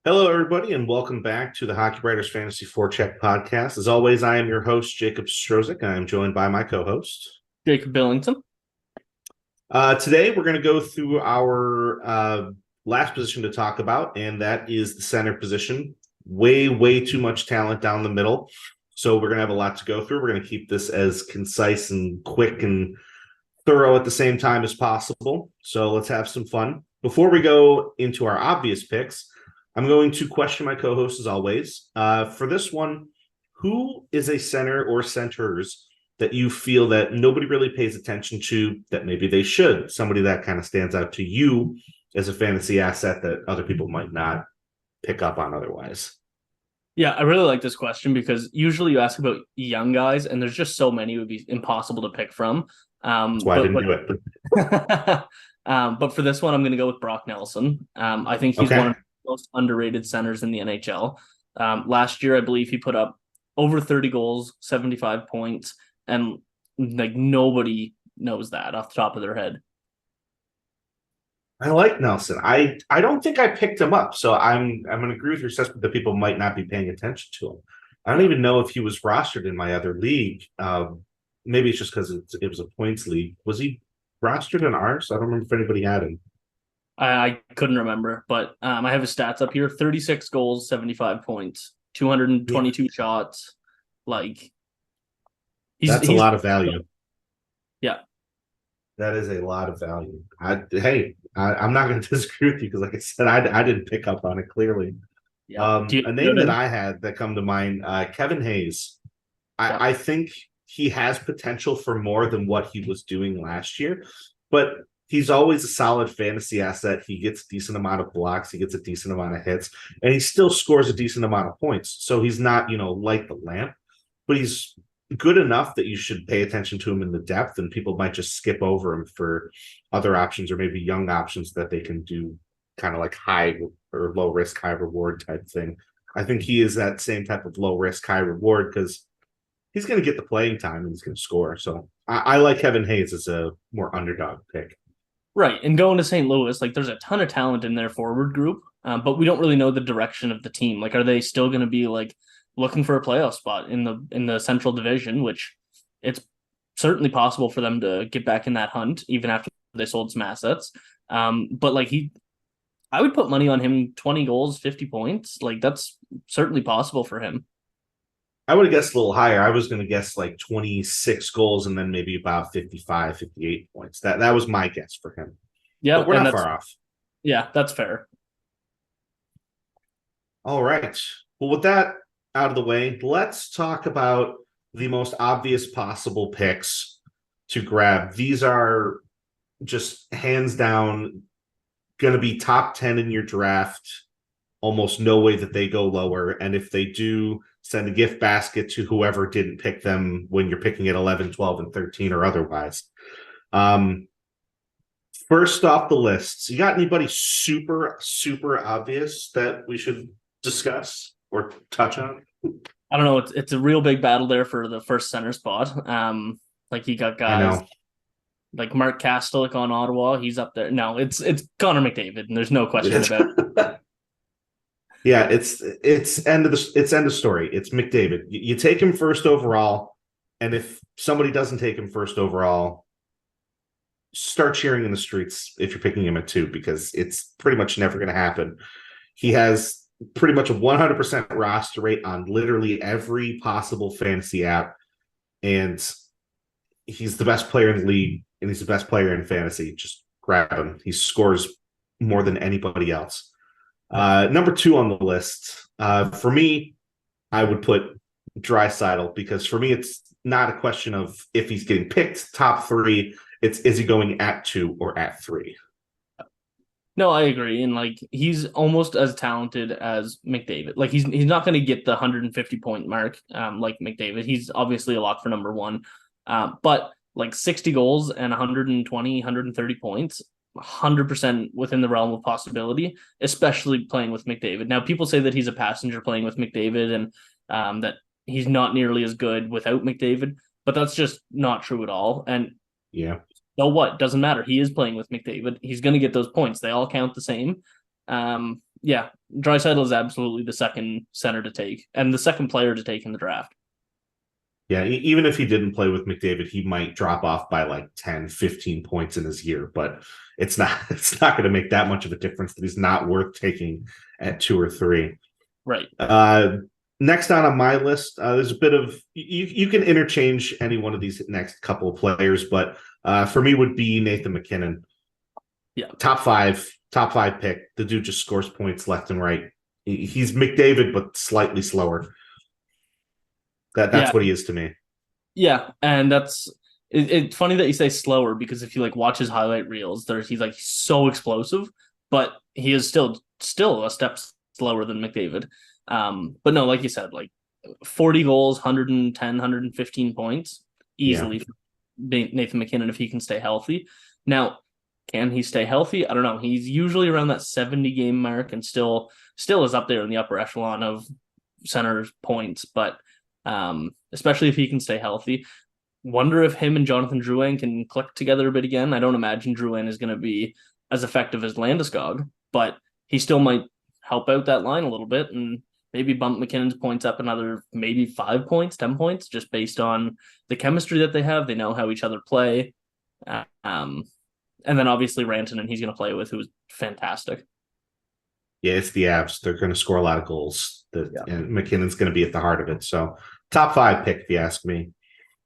Hello, everybody, and welcome back to the Hockey Writers Fantasy Forecheck podcast. As always, I am your host, Jacob Strozyk. I am joined by my co-host. Jacob Billington. Today, we're going to go through our last position to talk about, and that is the center position. Way too much talent down the middle. So we're going to have a lot to go through. We're going to keep this as concise and quick and thorough at the same time as possible. So let's have some fun. Before we go into our obvious picks, I'm going to question my co-host as always. For this one, who is a center or centers that you feel that nobody really pays attention to that maybe they should? Somebody that kind of stands out to you as a fantasy asset that other people might not pick up on otherwise. Yeah, I really like this question because usually you ask about young guys, and there's just so many it would be impossible to pick from. That's why I didn't do it. But for this one, I'm going to go with Brock Nelson. I think he's one of the most underrated centers in the NHL. Last year, I believe he put up over 30 goals, 75 points, and like nobody knows that off the top of their head. I like Nelson. I don't think I picked him up, so I'm going to agree with your assessment that people might not be paying attention to him. I don't even know if he was rostered in my other league. Maybe it's just because it was a points league. Was he rostered in ours? I don't remember if anybody had him. I couldn't remember, but I have his stats up here: 36 goals, 75 points, 222 shots. Like that's a lot of value. Yeah. That is a lot of value. I'm not going to disagree with you because, like I said, I didn't pick up on it clearly. Yeah. A name that I had that come to mind, Kevin Hayes. I think he has potential for more than what he was doing last year, but he's always a solid fantasy asset. He gets a decent amount of blocks. He gets a decent amount of hits, and he still scores a decent amount of points. So he's not, light the lamp, but he's good enough that you should pay attention to him in the depth, and people might just skip over him for other options or maybe young options that they can do kind of like high or low risk, high reward type thing. I think he is that same type of low risk, high reward because he's going to get the playing time and he's going to score. So I like Kevin Hayes as a more underdog pick. Right. And going to St. Louis, like there's a ton of talent in their forward group, but we don't really know the direction of the team. Like, are they still going to be like looking for a playoff spot in the Central Division, which it's certainly possible for them to get back in that hunt even after they sold some assets. But like I would put money on him 20 goals, 50 points. Like that's certainly possible for him. I would have guessed a little higher. I was going to guess like 26 goals and then maybe about 55, 58 points. That was my guess for him. Yeah, but we're not far off. Yeah, that's fair. All right. Well, with that out of the way, let's talk about the most obvious possible picks to grab. These are just hands down going to be top 10 in your draft. Almost no way that they go lower. And if they do, send a gift basket to whoever didn't pick them when you're picking at 11, 12, and 13 or otherwise. First off the list, you got anybody super obvious that we should discuss or touch on? I don't know. It's a real big battle there for the first center spot. Like you got guys like Mark Kastelik on Ottawa. He's up there. No, it's Connor McDavid, and there's no question about it. Yeah, it's end of story. It's McDavid. You take him first overall, and if somebody doesn't take him first overall, start cheering in the streets if you're picking him at 2 because it's pretty much never going to happen. He has pretty much a 100% roster rate on literally every possible fantasy app, and he's the best player in the league, and he's the best player in fantasy. Just grab him. He scores more than anybody else. Number 2 on the list, for me, I would put Draisaitl because for me, it's not a question of if he's getting picked top 3. It's is he going at 2 or at 3? No, I agree, and like he's almost as talented as McDavid. Like he's not going to get the 150 point mark, like McDavid. He's obviously a lock for number 1, but like 60 goals and 120, 130 points. 100% within the realm of possibility, especially playing with McDavid. Now, people say that he's a passenger playing with McDavid and that he's not nearly as good without McDavid, but that's just not true at all. And yeah, so what? Doesn't matter. He is playing with McDavid. He's going to get those points. They all count the same. Yeah, Draisaitl is absolutely the second center to take and the second player to take in the draft. Yeah, even if he didn't play with McDavid, he might drop off by like 10, 15 points in his year, but it's not it's not going to make that much of a difference that he's not worth taking at 2 or 3. Right. Next on my list, there's a bit of you can interchange any one of these next couple of players, but for me would be Nathan MacKinnon. Yeah. Top five pick. The dude just scores points left and right. He's McDavid, but slightly slower. That's what he is to me. Yeah, and it's funny that you say slower because if you like watch his highlight reels, he's like so explosive, but he is still a step slower than McDavid. But no, like you said, like 40 goals, 110, 115 points easily for Nathan MacKinnon if he can stay healthy. Now, can he stay healthy? I don't know. He's usually around that 70 game mark and still is up there in the upper echelon of center points, but especially if he can stay healthy. Wonder if him and Jonathan Drouin can click together a bit again. I don't imagine Drouin is going to be as effective as Landeskog, but he still might help out that line a little bit and maybe bump McKinnon's points up another maybe 5 points, 10 points, just based on the chemistry that they have. They know how each other play. And then obviously Rantanen, he's going to play with, who was fantastic. Yeah, it's the Avs. They're going to score a lot of goals. And McKinnon's going to be at the heart of it. So top 5 pick, if you ask me.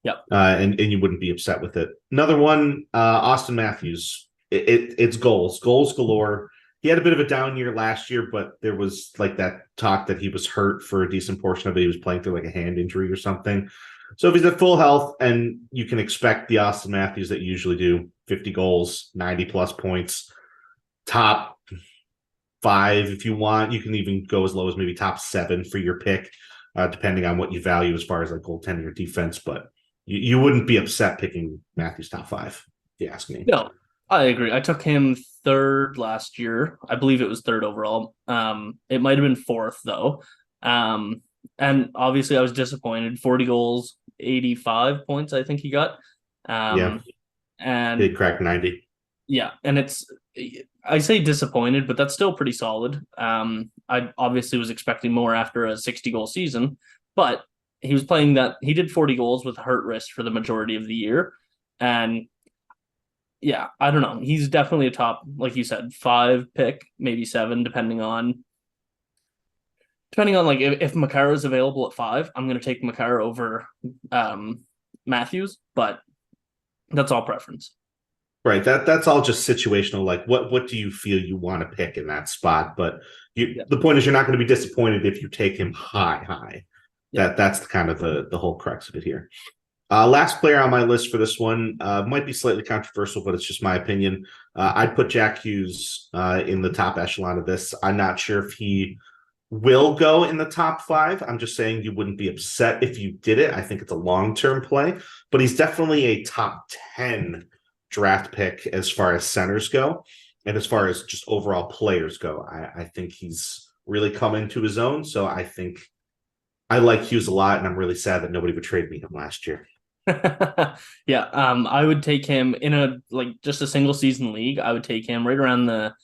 Yep. And you wouldn't be upset with it. Another one, Auston Matthews. It's goals galore. He had a bit of a down year last year, but there was like that talk that he was hurt for a decent portion of it. He was playing through like a hand injury or something. So if he's at full health, and you can expect the Auston Matthews that you usually do, 50 goals, 90 plus points, top 5 if you want. You can even go as low as maybe top 7 for your pick, depending on what you value as far as like goaltending or defense. But you wouldn't be upset picking Matthews top 5, if you ask me. No, I agree. I took him 3rd last year. I believe it was 3rd overall. It might have been 4th though. And obviously I was disappointed. 40 goals, 85 points, I think he got. And he cracked 90. Yeah, and I say disappointed, but that's still pretty solid. I obviously was expecting more after a 60 goal season, but he was playing that. He did 40 goals with hurt wrist for the majority of the year. And yeah, I don't know. He's definitely a top, like you said, 5 pick, maybe 7, depending on like if Makar is available at 5, I'm going to take Makar over Matthews, but that's all preference. Right. That's all just situational. Like what do you feel you want to pick in that spot? But the point is you're not going to be disappointed if you take him high. Yeah. That's kind of the whole crux of it here. Last player on my list for this one might be slightly controversial, but it's just my opinion. I'd put Jack Hughes in the top echelon of this. I'm not sure if he will go in the top 5. I'm just saying you wouldn't be upset if you did it. I think it's a long-term play, but he's definitely a top 10 draft pick as far as centers go. And as far as just overall players go, I think he's really come into his own. So I think I like Hughes a lot, and I'm really sad that nobody would trade me him last year. Yeah, I would take him in just a single season league. I would take him right around the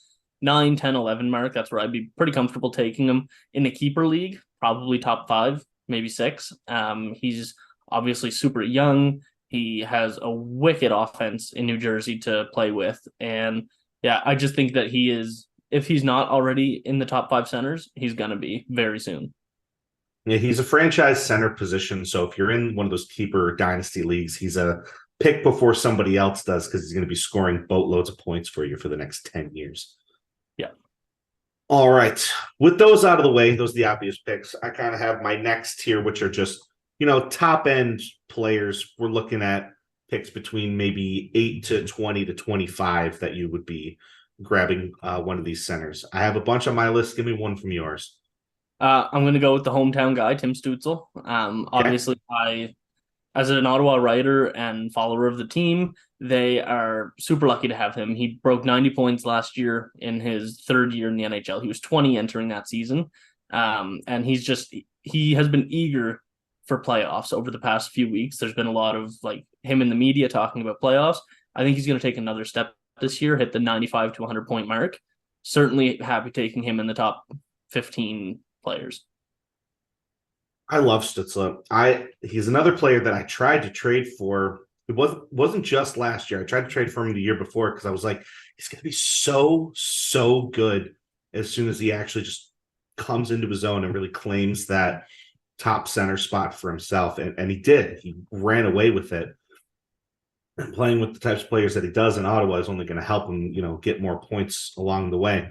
9, 10, 11 mark. That's where I'd be pretty comfortable taking him. In a keeper league, probably top 5, maybe 6. He's obviously super young. He has a wicked offense in New Jersey to play with. And yeah, I just think that he is, if he's not already in the top 5 centers, he's going to be very soon. Yeah, he's a franchise center position. So if you're in one of those keeper dynasty leagues, he's a pick before somebody else does, because he's going to be scoring boatloads of points for you for the next 10 years. Yeah. All right. With those out of the way, those are the obvious picks. I kind of have my next tier, which are just, top end players. We're looking at picks between maybe 8 to 20 to 25 that you would be grabbing one of these centers. I have a bunch on my list. Give me one from yours. I'm going to go with the hometown guy, Tim Stützle. Obviously, as an Ottawa writer and follower of the team, they are super lucky to have him. He broke 90 points last year in his 3rd year in the NHL. He was 20 entering that season. And he has been eager for playoffs over the past few weeks. There's been a lot of him in the media talking about playoffs. I think he's going to take another step this year, hit the 95 to 100 point mark. Certainly happy taking him in the top 15 players. I love Stützle. He's another player that I tried to trade for. It wasn't just last year. I tried to trade for him the year before because I was like, he's going to be so good as soon as he actually just comes into his own and really claims that top center spot for himself. And he did. He ran away with it. And playing with the types of players that he does in Ottawa is only going to help him, get more points along the way.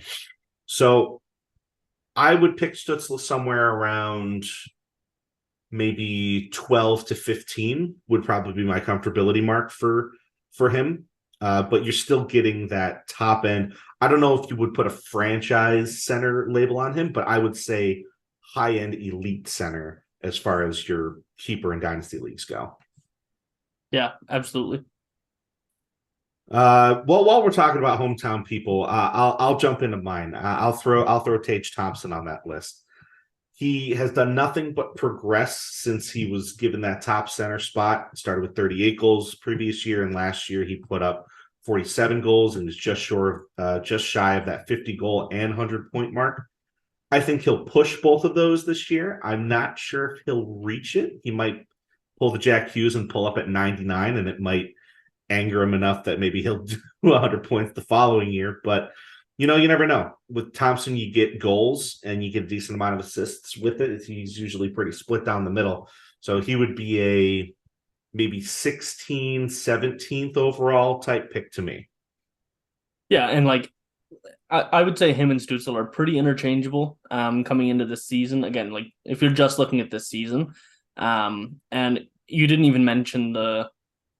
So I would pick Stützle somewhere around maybe 12 to 15 would probably be my comfortability mark for him. But you're still getting that top end. I don't know if you would put a franchise center label on him, but I would say high-end elite center as far as your keeper and dynasty leagues go. Yeah, absolutely. Well, while we're talking about hometown people, I'll jump into mine. I'll throw Tage Thompson on that list. He has done nothing but progress since he was given that top center spot. Started with 38 goals previous year, and last year he put up 47 goals and was just shy of that 50 goal and 100-point mark. I think he'll push both of those this year. I'm not sure if he'll reach it. He might pull the Jack Hughes and pull up at 99, and it might anger him enough that maybe he'll do 100 points the following year. But, you never know. With Thompson, you get goals and you get a decent amount of assists with it. He's usually pretty split down the middle. So he would be a maybe 16th, 17th overall type pick to me. Yeah, and I would say him and Stützle are pretty interchangeable coming into this season. Again, if you're just looking at this season, and you didn't even mention the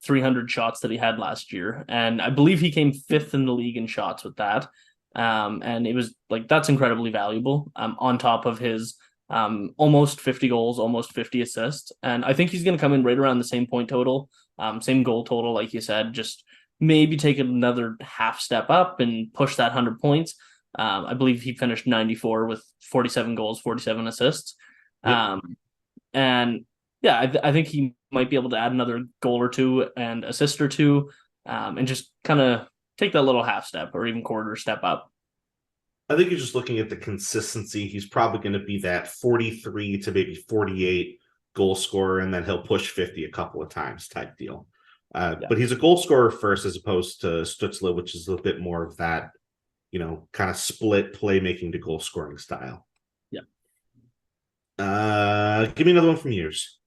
300 shots that he had last year, and I believe he came 5th in the league in shots with that. And it was that's incredibly valuable on top of his almost 50 goals, almost 50 assists. And I think he's going to come in right around the same point total, same goal total, like you said, just maybe take another half step up and push that 100 points. I believe he finished 94 with 47 goals, 47 assists. Yep. And yeah, I think he might be able to add another goal or two and assist or two, and just kind of take that little half step or even quarter step up. I think you're just looking at the consistency. He's probably going to be that 43 to maybe 48 goal scorer, and then he'll push 50 a couple of times type deal. But he's a goal scorer first, as opposed to Stützle, which is a bit more of that, kind of split playmaking to goal scoring style. Yeah. Give me another one from yours.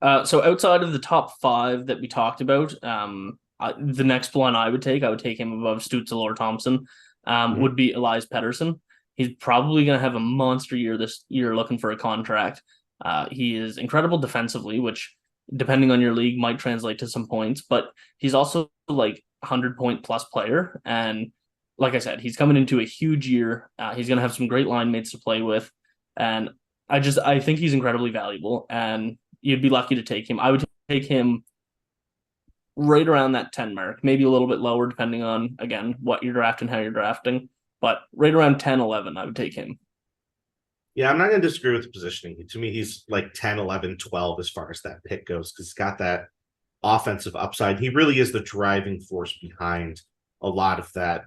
So outside of the top 5 that we talked about, the next one I would take him above Stützle or Thompson, would be Elias Pettersson. He's probably going to have a monster year this year looking for a contract. He is incredible defensively, which, depending on your league, might translate to some points, but he's also 100-point plus player. And like I said, he's coming into a huge year. He's going to have some great line mates to play with. And I think he's incredibly valuable, and you'd be lucky to take him. I would take him right around that 10 mark, maybe a little bit lower, depending on, again, what you're drafting, how you're drafting, but right around 10, 11, I would take him. Yeah, I'm not going to disagree with the positioning. To me, he's 10, 11, 12 as far as that pick goes, because he's got that offensive upside. He really is the driving force behind a lot of that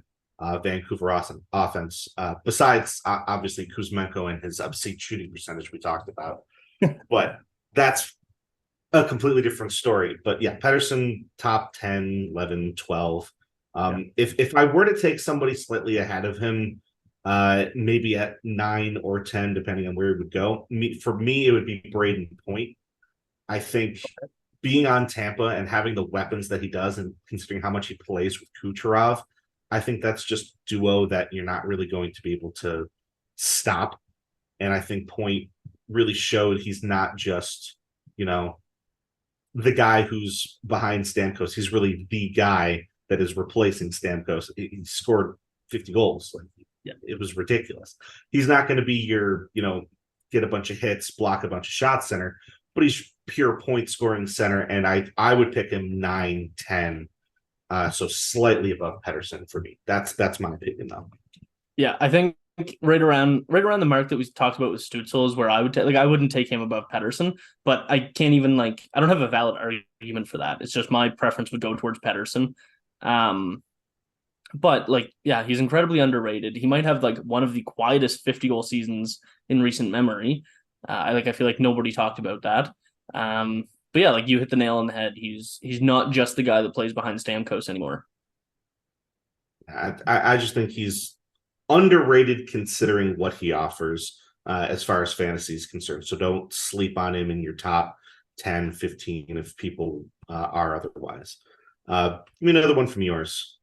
Vancouver offense, besides obviously Kuzmenko and his obscene shooting percentage we talked about. But that's a completely different story. But yeah, Pettersson, top 10, 11, 12. If I were to take somebody slightly ahead of him, maybe at 9 or 10, depending on where it would go, for me, it would be Braden Point. I think being on Tampa and having the weapons that he does, and considering how much he plays with Kucherov, I think that's just duo that you're not really going to be able to stop. And I think Point really showed he's not just, the guy who's behind Stamkos. He's really the guy that is replacing Stamkos. He scored 50 goals. It was ridiculous. He's not going to be your, get a bunch of hits, block a bunch of shots center, but he's pure point scoring center. And I would pick him 9, 10. So slightly above Pettersson for me. That's my opinion, though. Yeah, I think right around the mark that we talked about with Stützle is where I would I wouldn't take him above Pettersson, but I can't even I don't have a valid argument for that. It's just my preference would go towards Pettersson. But like, yeah, he's incredibly underrated. He might have like one of the quietest 50-goal seasons in recent memory. I feel like nobody talked about that. But yeah, like you hit the nail on the head. He's not just the guy that plays behind Stamkos anymore. I just think he's underrated considering what he offers as far as fantasy is concerned. So don't sleep on him in your top 10, 15 if people are otherwise. Give me another one from yours.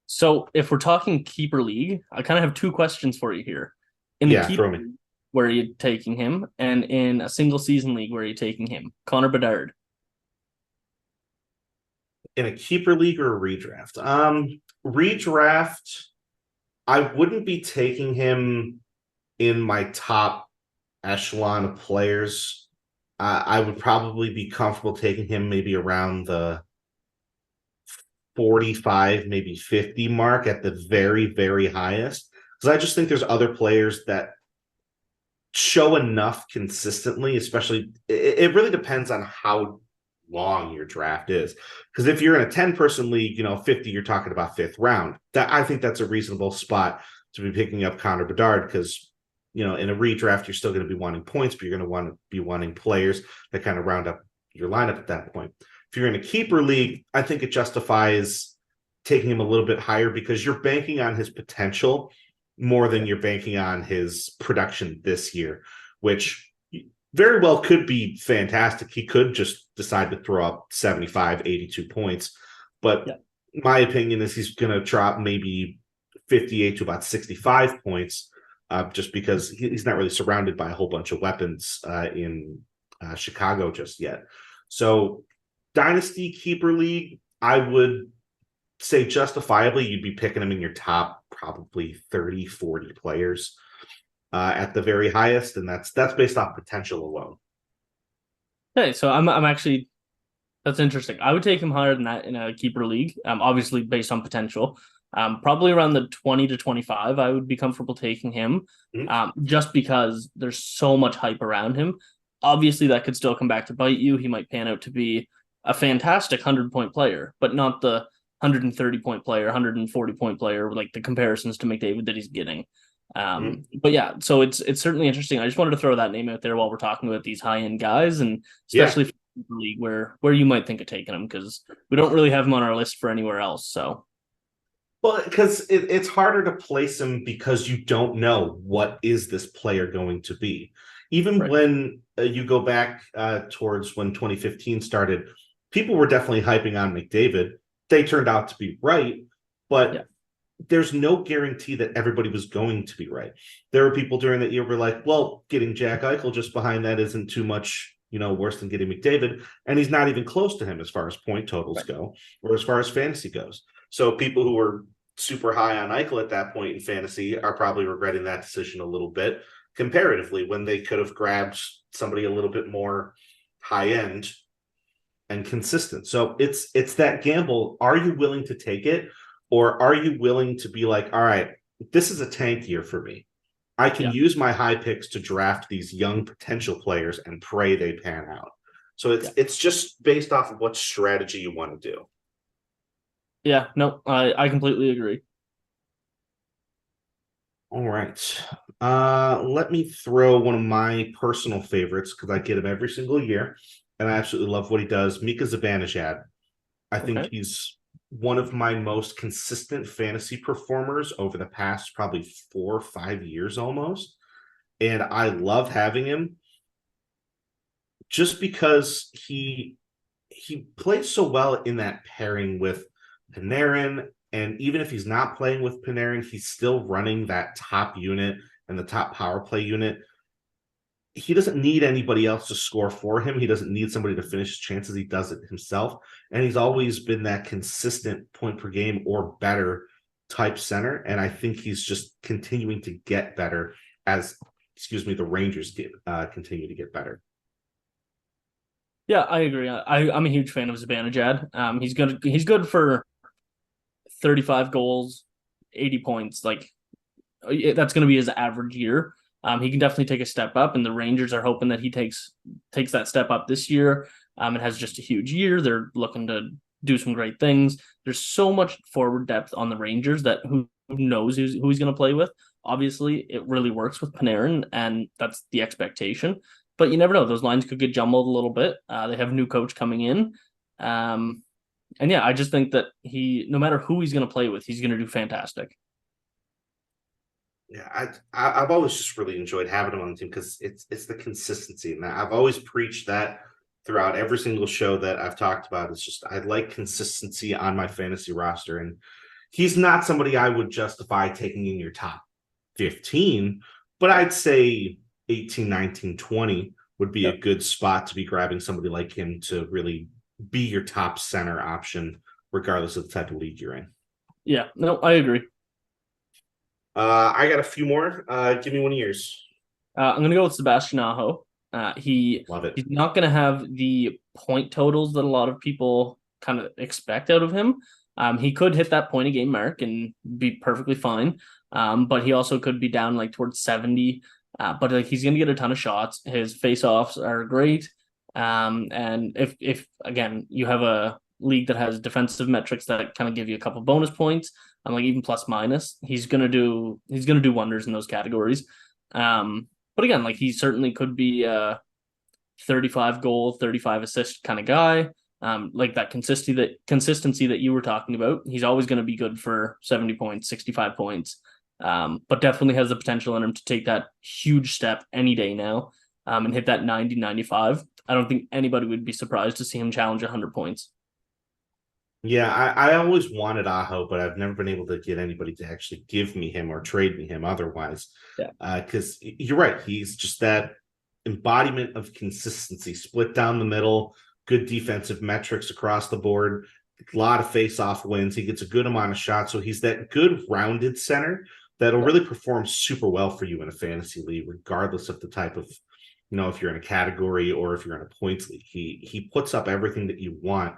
So if we're talking keeper league, I kind of have two questions for you here. In the Yeah, keeper throw me. league, where are you taking him? And in a single season league, where are you taking him? Connor Bedard. In a keeper league or a redraft? Redraft, I wouldn't be taking him in my top echelon of players. I would probably be comfortable taking him maybe around the 45, maybe 50 mark at the very, very highest. Because I just think there's other players that show enough consistently, especially it really depends on how long your draft is. Because if you're in a 10-person league, 50, you're talking about fifth round. That I think that's a reasonable spot to be picking up Connor Bedard because in a redraft, you're still going to be wanting points, but you're going to want to be wanting players that kind of round up your lineup at that point. If you're in a keeper league, I think it justifies taking him a little bit higher because you're banking on his potential more than you're banking on his production this year, which very well could be fantastic. He could just decide to throw up 75, 82 points. But Yeah. my opinion is he's going to drop maybe 58 to about 65 points just because he's not really surrounded by a whole bunch of weapons in Chicago just yet. So Dynasty Keeper League, I would say justifiably you'd be picking him in your top probably 30, 40 players at the very highest, and that's based off potential alone. Okay, so I'm actually that's interesting. I would take him higher than that in a keeper league. Obviously based on potential. Probably around the 20 to 25, I would be comfortable taking him. Just because there's so much hype around him. Obviously, that could still come back to bite you. He might pan out to be a fantastic 100-point player, but not the 130-point player, 140-point player, like the comparisons to McDavid that he's getting. But yeah, so it's certainly interesting. I just wanted to throw that name out there while we're talking about these high-end guys, and especially for the league where you might think of taking him because we don't really have him on our list for anywhere else. So well, because it's harder to place him because you don't know what is this player going to be. Even when you go back towards when 2015 started, people were definitely hyping on McDavid. They turned out to be right, but there's no guarantee that everybody was going to be right. There were people during that year who were like, well, getting Jack Eichel just behind that isn't too much, worse than getting McDavid. And he's not even close to him as far as point totals go or as far as fantasy goes. So people who were super high on Eichel at that point in fantasy are probably regretting that decision a little bit comparatively when they could have grabbed somebody a little bit more high end and consistent. So it's that gamble. Are you willing to take it? Or are you willing to be like, all right, this is a tank year for me. I can use my high picks to draft these young potential players and pray they pan out. So it's just based off of what strategy you want to do. Yeah, no, I completely agree. All right. Let me throw one of my personal favorites because I get him every single year, and I absolutely love what he does. Mika Zibanejad. I think he's one of my most consistent fantasy performers over the past probably 4 or 5 years almost. And I love having him just because he plays so well in that pairing with Panarin. And even if he's not playing with Panarin, he's still running that top unit and the top power play unit. He doesn't need anybody else to score for him. He doesn't need somebody to finish his chances. He does it himself. And he's always been that consistent point per game or better type center. And I think he's just continuing to get better as, the Rangers continue to get better. Yeah, I agree. I'm a huge fan of Zibanejad. He's good for 35 goals, 80 points. Like that's going to be his average year. He can definitely take a step up, and the Rangers are hoping that he takes that step up this year. And has just a huge year. They're looking to do some great things. There's so much forward depth on the Rangers that who knows who he's going to play with. Obviously, it really works with Panarin, and that's the expectation. But you never know; those lines could get jumbled a little bit. They have a new coach coming in, and yeah, I just think that no matter who he's going to play with, he's going to do fantastic. Yeah, I've always just really enjoyed having him on the team because it's the consistency, and I've always preached that throughout every single show that I've talked about. It's just I like consistency on my fantasy roster, and he's not somebody I would justify taking in your top 15, but I'd say 18, 19, 20 would be a good spot to be grabbing somebody like him to really be your top center option, regardless of the type of league you're in. Yeah, no, I agree. I got a few more. Give me one of yours. I'm going to go with Sebastian Aho. Love it. He's not going to have the point totals that a lot of people kind of expect out of him. He could hit that point a game mark and be perfectly fine. But he also could be down like towards 70. But like he's going to get a ton of shots. His face-offs are great. And if again you have a league that has defensive metrics that kind of give you a couple bonus points, like even plus minus, he's gonna do wonders in those categories. But again, like he certainly could be a 35 goal, 35 assist kind of guy. Like that consistency that you were talking about. He's always going to be good for 70 points, 65 points. But definitely has the potential in him to take that huge step any day now, and hit that 90, 95. I don't think anybody would be surprised to see him challenge 100 points. Yeah, I always wanted Aho, but I've never been able to get anybody to actually give me him or trade me him otherwise. Yeah. Because you're right. He's just that embodiment of consistency, split down the middle, good defensive metrics across the board, a lot of face-off wins. He gets a good amount of shots. So he's that good rounded center that'll really perform super well for you in a fantasy league, regardless of the type of, if you're in a category or if you're in a points league. He puts up everything that you want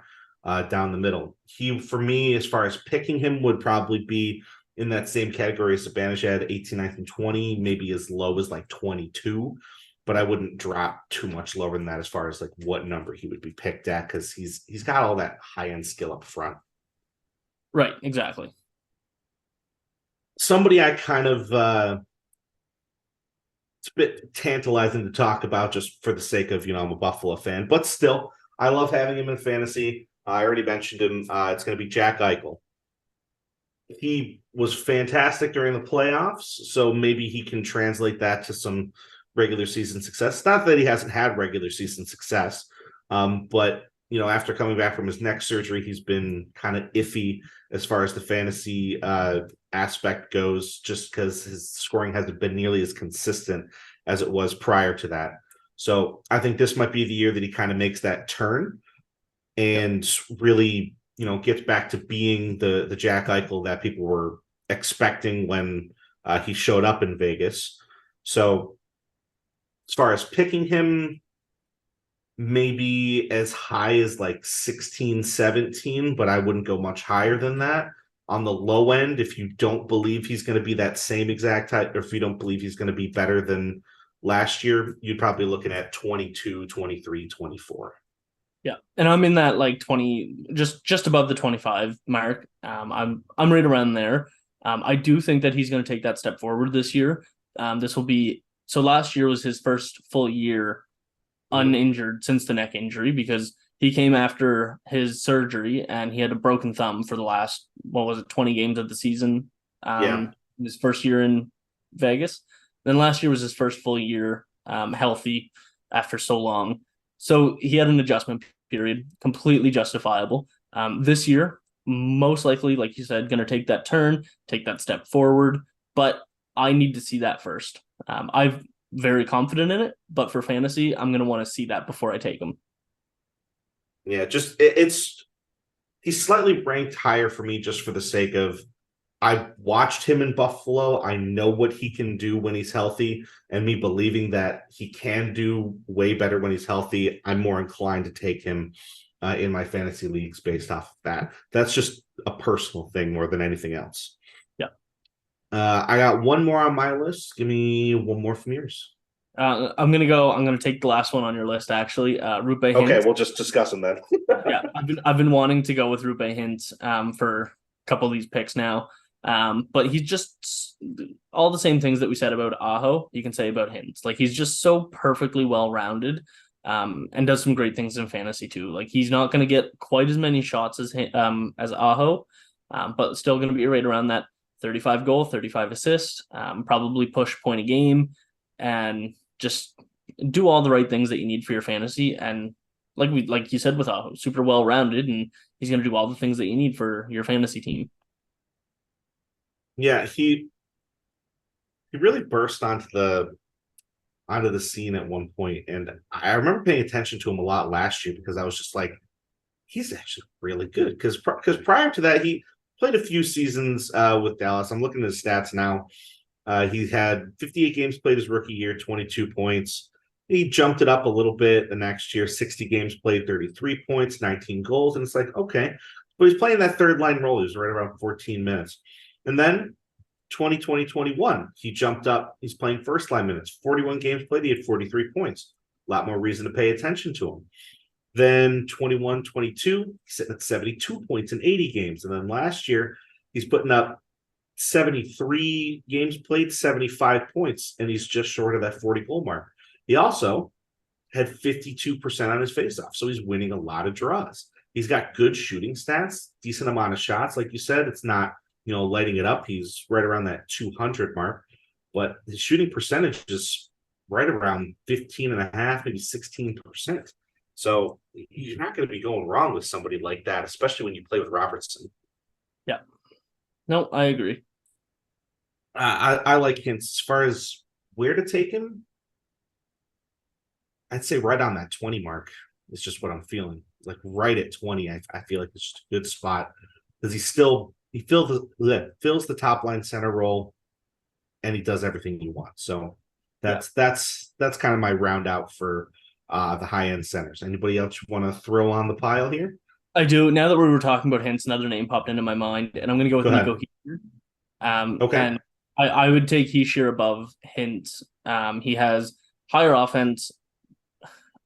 down the middle. He, for me, as far as picking him, would probably be in that same category as Zibanejad, 18, 19, 20, maybe as low as like 22. But I wouldn't drop too much lower than that as far as like what number he would be picked at, because he's got all that high-end skill up front. Right, exactly. Somebody I kind of it's a bit tantalizing to talk about just for the sake of, I'm a Buffalo fan, but still, I love having him in fantasy. I already mentioned him. It's going to be Jack Eichel. He was fantastic during the playoffs, so maybe he can translate that to some regular season success. Not that he hasn't had regular season success, but after coming back from his neck surgery, he's been kind of iffy as far as the fantasy aspect goes, just because his scoring hasn't been nearly as consistent as it was prior to that. So I think this might be the year that he kind of makes that turn and really, gets back to being the Jack Eichel that people were expecting when he showed up in Vegas. So as far as picking him, maybe as high as like 16, 17, but I wouldn't go much higher than that. On the low end, if you don't believe he's going to be that same exact type, or if you don't believe he's going to be better than last year, you'd probably be looking at 22, 23, 24. Yeah, and I'm in that like 20, just above the 25 mark. I'm right around there. I do think that he's going to take that step forward this year. This will be so. Last year was his first full year uninjured since the neck injury, because he came after his surgery and he had a broken thumb for the last 20 games of the season. His first year in Vegas. Then last year was his first full year healthy after so long. So he had an adjustment period, completely justifiable. This year, most likely, like you said, going to take that turn, take that step forward. But I need to see that first. I'm very confident in it, but for fantasy, I'm going to want to see that before I take him. Yeah, he's slightly ranked higher for me just for the sake of I watched him in Buffalo. I know what he can do when he's healthy, and me believing that he can do way better when he's healthy, I'm more inclined to take him in my fantasy leagues based off of that. That's just a personal thing more than anything else. Yeah. I got one more on my list. Give me one more from yours. I'm gonna take the last one on your list actually. Rupe Okay, Hintz. we'll just discuss them then. Yeah, I've been wanting to go with Rupe Hintz for a couple of these picks now. But he's just all the same things that we said about Aho, you can say about Hintz. Like he's just so perfectly well rounded, and does some great things in fantasy too. Like he's not going to get quite as many shots as Aho, but still going to be right around that 35 goal, 35 assists, probably push point a game, and just do all the right things that you need for your fantasy. And like you said with Aho, super well rounded, and he's going to do all the things that you need for your fantasy team. Yeah, he really burst onto the scene at one point, and I remember paying attention to him a lot last year because I was just like, he's actually really good. Because prior to that, he played a few seasons with Dallas. I'm looking at his stats now. He had 58 games played his rookie year, 22 points. He jumped it up a little bit the next year, 60 games played, 33 points, 19 goals. And it's like, okay. But he's playing that third line role. He was right around 14 minutes. And then 2020-21, he jumped up. He's playing first line minutes, 41 games played. He had 43 points. A lot more reason to pay attention to him. Then 21-22, he's sitting at 72 points in 80 games. And then last year, he's putting up 73 games played, 75 points, and he's just short of that 40 goal mark. He also had 52% on his faceoff, so he's winning a lot of draws. He's got good shooting stats, decent amount of shots. Like you said, it's not, lighting it up. He's right around that 200 mark, but his shooting percentage is right around 15 and a half, maybe 16%. So you're not going to be going wrong with somebody like that, especially when you play with Robertson. Yeah. No, I agree. I like hints as far as where to take him. I'd say right on that 20 mark. It's just what I'm feeling. Like right at 20, I feel like it's just a good spot because he fills the top line center role, and he does everything you want. So that's kind of my round out for the high end centers. Anybody else you want to throw on the pile here? I do. Now that we were talking about Hintz, another name popped into my mind, and I'm going to go with Nico Hischier. Okay. And I would take Hischier above Hintz. He has higher offense,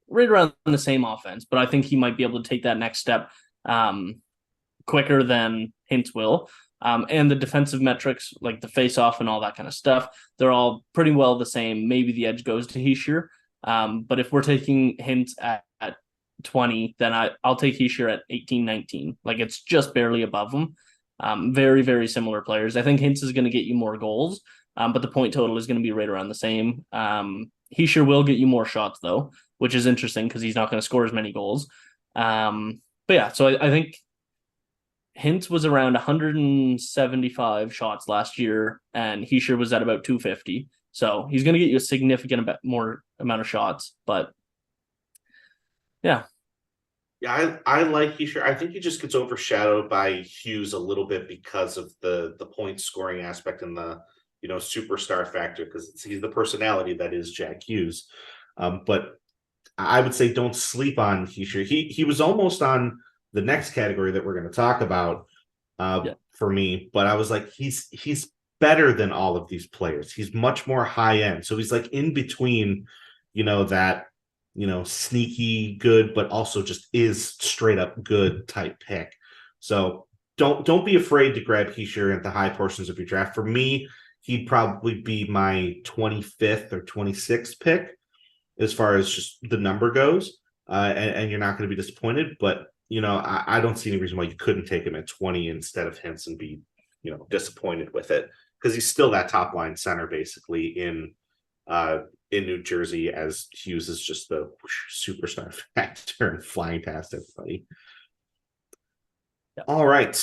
right around the same offense, but I think he might be able to take that next step quicker than Hintz will. And the defensive metrics, like the face-off and all that kind of stuff, they're all pretty well the same. Maybe the edge goes to Hischier. But if we're taking Hintz at 20, then I'll take Hischier at 18, 19. Like it's just barely above him. Very, very similar players. I think Hintz is going to get you more goals, but the point total is going to be right around the same. Hischier will get you more shots, though, which is interesting because he's not going to score as many goals. But yeah, so I think Hintz was around 175 shots last year, and Hischier was at about 250. So he's going to get you a significant more amount of shots, but yeah. Yeah, I like Hischier. I think he just gets overshadowed by Hughes a little bit because of the point scoring aspect and the superstar factor, because he's the personality that is Jack Hughes. But I would say don't sleep on Hischier. He was almost on the next category that we're going to talk about for me, but I was like, he's better than all of these players. He's much more high end. So he's like in between, that sneaky good, but also just is straight up good type pick. So don't be afraid to grab Hischier at the high portions of your draft. For me, he'd probably be my 25th or 26th pick as far as just the number goes. And you're not going to be disappointed, but I don't see any reason why you couldn't take him at 20 instead of Hintz and be, disappointed with it, because he's still that top line center basically in New Jersey, as Hughes is just the superstar factor and flying past everybody. Yeah. All right.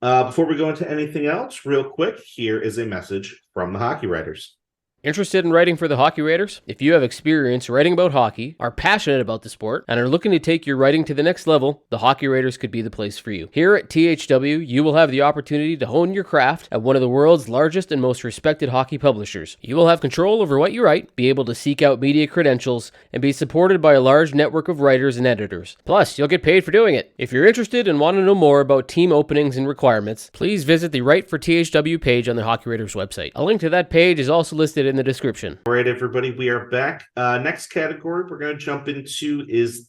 Before we go into anything else, real quick, here is a message from the Hockey Writers. Interested in writing for the Hockey Writers? If you have experience writing about hockey, are passionate about the sport, and are looking to take your writing to the next level, the Hockey Writers could be the place for you. Here at THW, you will have the opportunity to hone your craft at one of the world's largest and most respected hockey publishers. You will have control over what you write, be able to seek out media credentials, and be supported by a large network of writers and editors. Plus, you'll get paid for doing it. If you're interested and want to know more about team openings and requirements, please visit the Write for THW page on the Hockey Writers website. A link to that page is also listed in the description. All right, everybody, we are back. Next category we're going to jump into is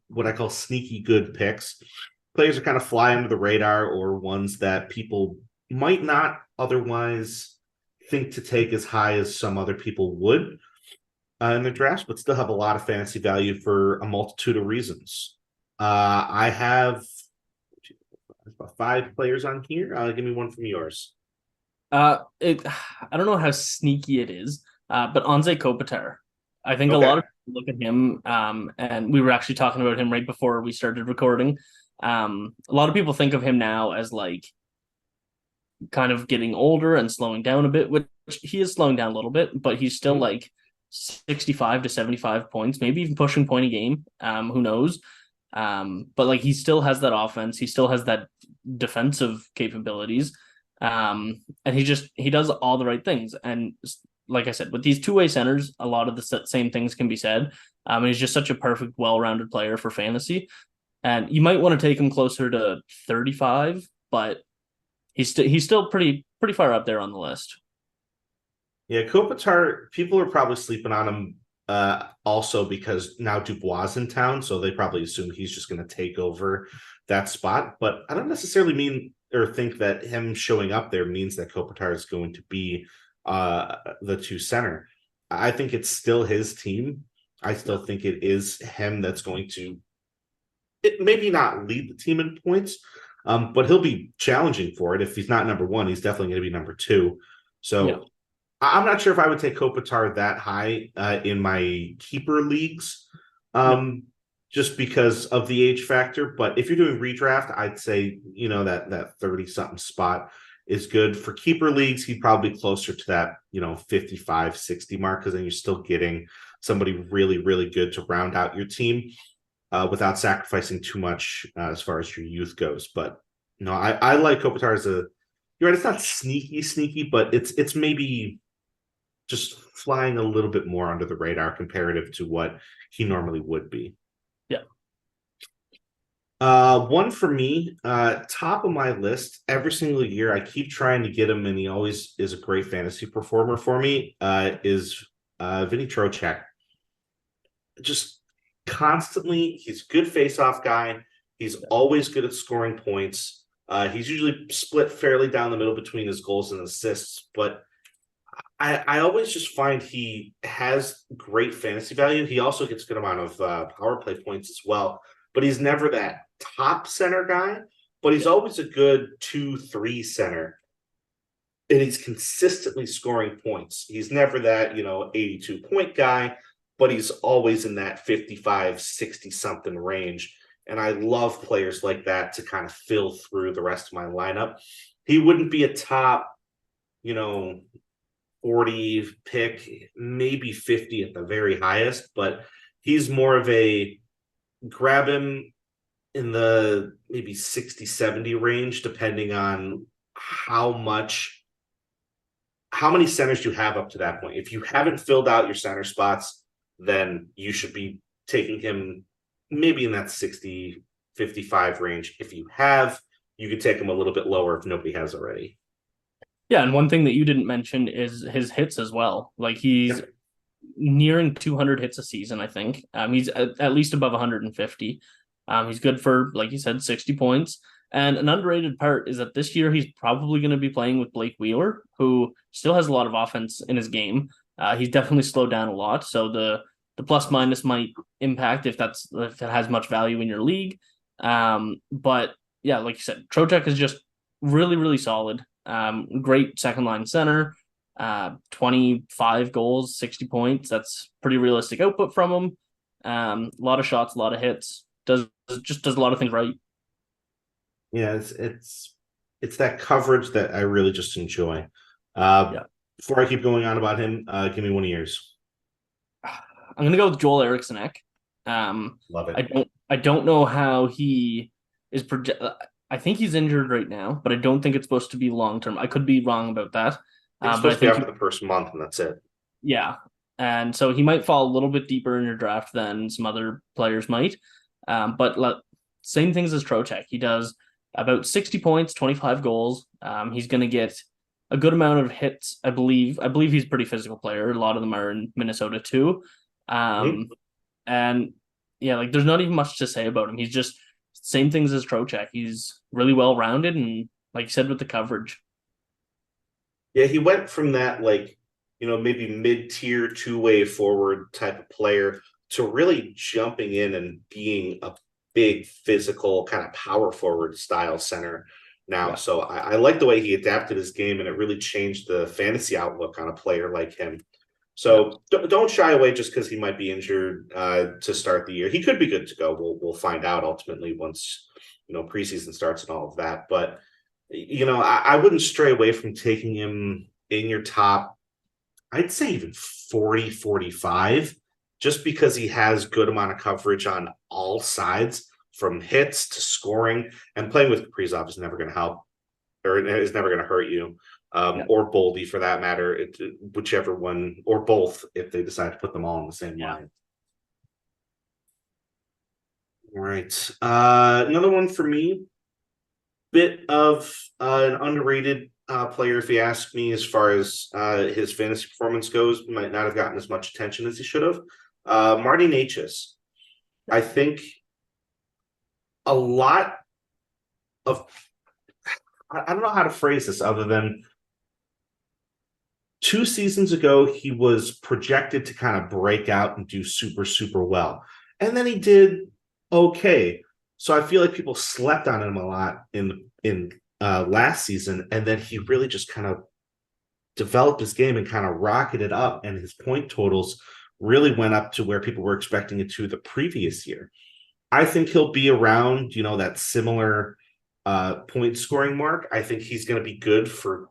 what I call sneaky good picks. Players are kind of fly under the radar, or ones that people might not otherwise think to take as high as some other people would in their drafts, but still have a lot of fantasy value for a multitude of reasons. I have about 5 players on here. Give me one from yours. I don't know how sneaky it is, but Anze Kopitar. I think a lot of people look at him, and we were actually talking about him right before we started recording. A lot of people think of him now as like kind of getting older and slowing down a bit, which he is slowing down a little bit, but he's still like 65 to 75 points, maybe even pushing point a game. Who knows? But like he still has that offense, he still has that defensive capabilities. And he does all the right things. And like I said, with these two-way centers, a lot of the same things can be said. He's just such a perfect, well-rounded player for fantasy. And you might want to take him closer to 35, but he's still pretty far up there on the list. Yeah, Kopitar, people are probably sleeping on him also because now Dubois is in town, so they probably assume he's just going to take over that spot. But I don't necessarily mean or think that him showing up there means that Kopitar is going to be the 2 center. I think it's still his team. I still think it is him that's going to maybe not lead the team in points, but he'll be challenging for it. If he's not number 1, he's definitely going to be number 2. So I'm not sure if I would take Kopitar that high in my keeper leagues, just because of the age factor. But if you're doing redraft, I'd say, that 30-something spot is good. For keeper leagues, he'd probably be closer to that, 55, 60 mark, because then you're still getting somebody really, really good to round out your team without sacrificing too much as far as your youth goes. But no, I like Kopitar as you're right, it's not sneaky, but it's maybe just flying a little bit more under the radar comparative to what he normally would be. Yeah. One for me, top of my list every single year. I keep trying to get him, and he always is a great fantasy performer for me. Is Vinny Trocheck. Just constantly, he's a good face-off guy. He's always good at scoring points. He's usually split fairly down the middle between his goals and assists, but I always just find he has great fantasy value. He also gets a good amount of power play points as well, but he's never that top center guy, but he's always a good 2-3 center, and he's consistently scoring points. He's never that, 82 point guy, but he's always in that 55, 60 something range. And I love players like that to kind of fill through the rest of my lineup. He wouldn't be a top, 40 pick, maybe 50 at the very highest, but he's more of a grab him in the maybe 60, 70 range, depending on how many centers you have up to that point. If you haven't filled out your center spots, then you should be taking him maybe in that 60, 55 range. If you have, you could take him a little bit lower if nobody has already. Yeah, and one thing that you didn't mention is his hits as well. Like he's nearing 200 hits a season, I think. He's at least above 150. He's good for, like you said, 60 points. And an underrated part is that this year he's probably going to be playing with Blake Wheeler, who still has a lot of offense in his game. He's definitely slowed down a lot, so the plus minus might impact if it has much value in your league. But yeah, like you said, Trocheck is just really, really solid. Great second line center, 25 goals, 60 points. That's pretty realistic output from him. A lot of shots, a lot of hits. Does a lot of things right. Yeah, it's that coverage that I really just enjoy. Before I keep going on about him, give me one of yours. I'm gonna go with Joel Eriksson. Love it. I don't know how he is I think he's injured right now, but I don't think it's supposed to be long term. I could be wrong about that. It's supposed to be after the first month, and that's it. Yeah, and so he might fall a little bit deeper in your draft than some other players might. But same things as Trocheck. He does about 60 points, 25 goals. He's going to get a good amount of hits. I believe he's a pretty physical player. A lot of them are in Minnesota too. And yeah, like there's not even much to say about him. He's just same things as Trocheck. He's really well rounded, and like you said with the coverage. Yeah, he went from that maybe mid-tier two-way forward type of player to really jumping in and being a big physical kind of power forward style center now. Yeah. So I like the way he adapted his game, and it really changed the fantasy outlook on a player like him. So don't shy away just because he might be injured to start the year. He could be good to go. We'll find out ultimately once preseason starts and all of that. But I wouldn't stray away from taking him in your top, I'd say even 40, 45, just because he has good amount of coverage on all sides, from hits to scoring, and playing with Kaprizov is never going to help, or is never going to hurt you, or Boldy for that matter, whichever one, or both, if they decide to put them all on the same line. All right. Another one for me, bit of an underrated player, if you ask me, as far as his fantasy performance goes. Might not have gotten as much attention as he should have. Marty Necas. I think a lot of, I don't know how to phrase this other than 2 seasons ago, he was projected to kind of break out and do super, super well. And then he did okay. So I feel like people slept on him a lot in last season, and then he really just kind of developed his game and kind of rocketed up, and his point totals really went up to where people were expecting it to the previous year. I think he'll be around, that similar point scoring mark. I think he's going to be good for,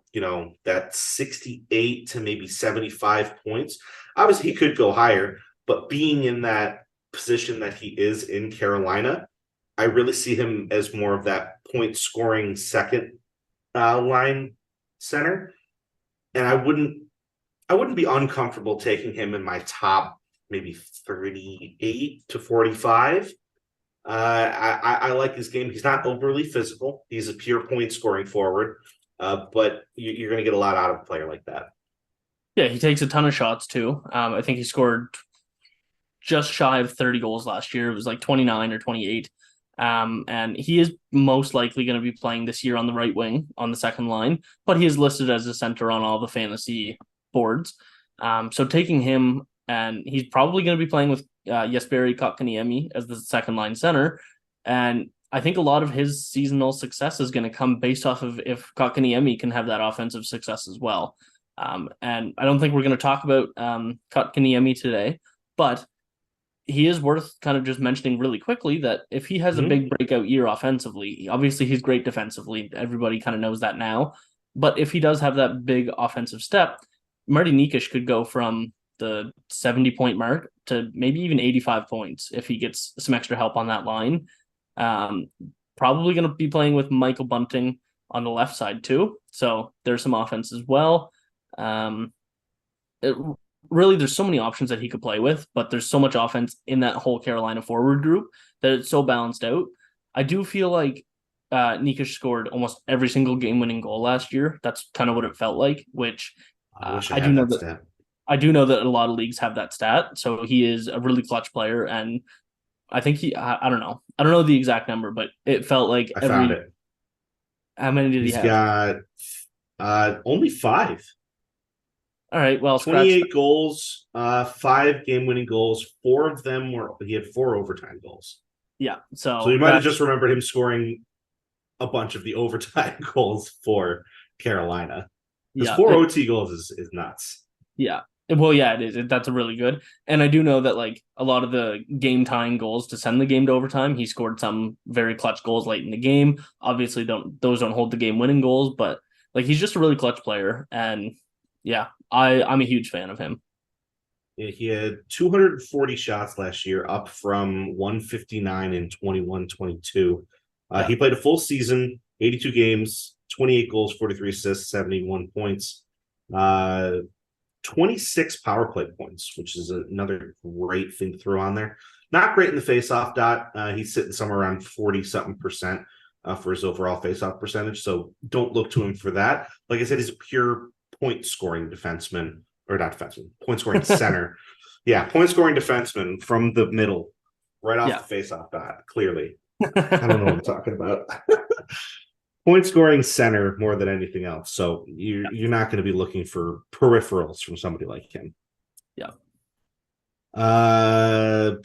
that 68 to maybe 75 points. Obviously, he could go higher, but being in that position that he is in Carolina, I really see him as more of that point scoring second line center. And I wouldn't be uncomfortable taking him in my top maybe 38 to 45. I like his game. He's not overly physical. He's a pure point scoring forward, but you're going to get a lot out of a player like that. Yeah, he takes a ton of shots too. I think he scored just shy of 30 goals last year. It was like 29 or 28. And he is most likely going to be playing this year on the right wing on the second line, but he is listed as a center on all the fantasy boards. So taking him, and he's probably going to be playing with Jesperi Kotkaniemi as the second line center. And I think a lot of his seasonal success is going to come based off of if Kotkaniemi can have that offensive success as well. And I don't think we're going to talk about Kotkaniemi today, but he is worth kind of just mentioning really quickly that if he has a big breakout year offensively, obviously he's great defensively. Everybody kind of knows that now. But if he does have that big offensive step, Marty Necas could go from the 70-point mark to maybe even 85 points if he gets some extra help on that line. Probably going to be playing with Michael Bunting on the left side too. So there's some offense as well. Really, there's so many options that he could play with, but there's so much offense in that whole Carolina forward group that it's so balanced out. I do feel like Necas scored almost every single game-winning goal last year. That's kind of what it felt like, which I do know that I do know that a lot of leagues have that stat. So he is a really clutch player, and I think I don't know the exact number, but it felt like I found it. How many did he have? He's got only 5. All right, well, 28 goals, 5 game-winning goals. 4 of them he had 4 overtime goals. Yeah, so you might have just remembered him scoring a bunch of the overtime goals for Carolina. His 4 OT goals is nuts. Yeah, well, yeah, it is. That's a really good. And I do know that like a lot of the game-tying goals to send the game to overtime, he scored some very clutch goals late in the game. Obviously, those don't hold the game-winning goals, but like he's just a really clutch player, and yeah, I'm a huge fan of him. Yeah, he had 240 shots last year, up from 159 in 21-22. He played a full season, 82 games, 28 goals, 43 assists, 71 points, 26 power play points, which is another great thing to throw on there. Not great in the faceoff dot. He's sitting somewhere around 40-something%. for his overall faceoff percentage. So don't look to him for that. Like I said, he's a pure point scoring defenseman, or not defenseman, point scoring center. Yeah, point scoring defenseman from the middle, right off the faceoff dot. Clearly, I don't know what I'm talking about. Point scoring center more than anything else. So you're not going to be looking for peripherals from somebody like him. Yeah. I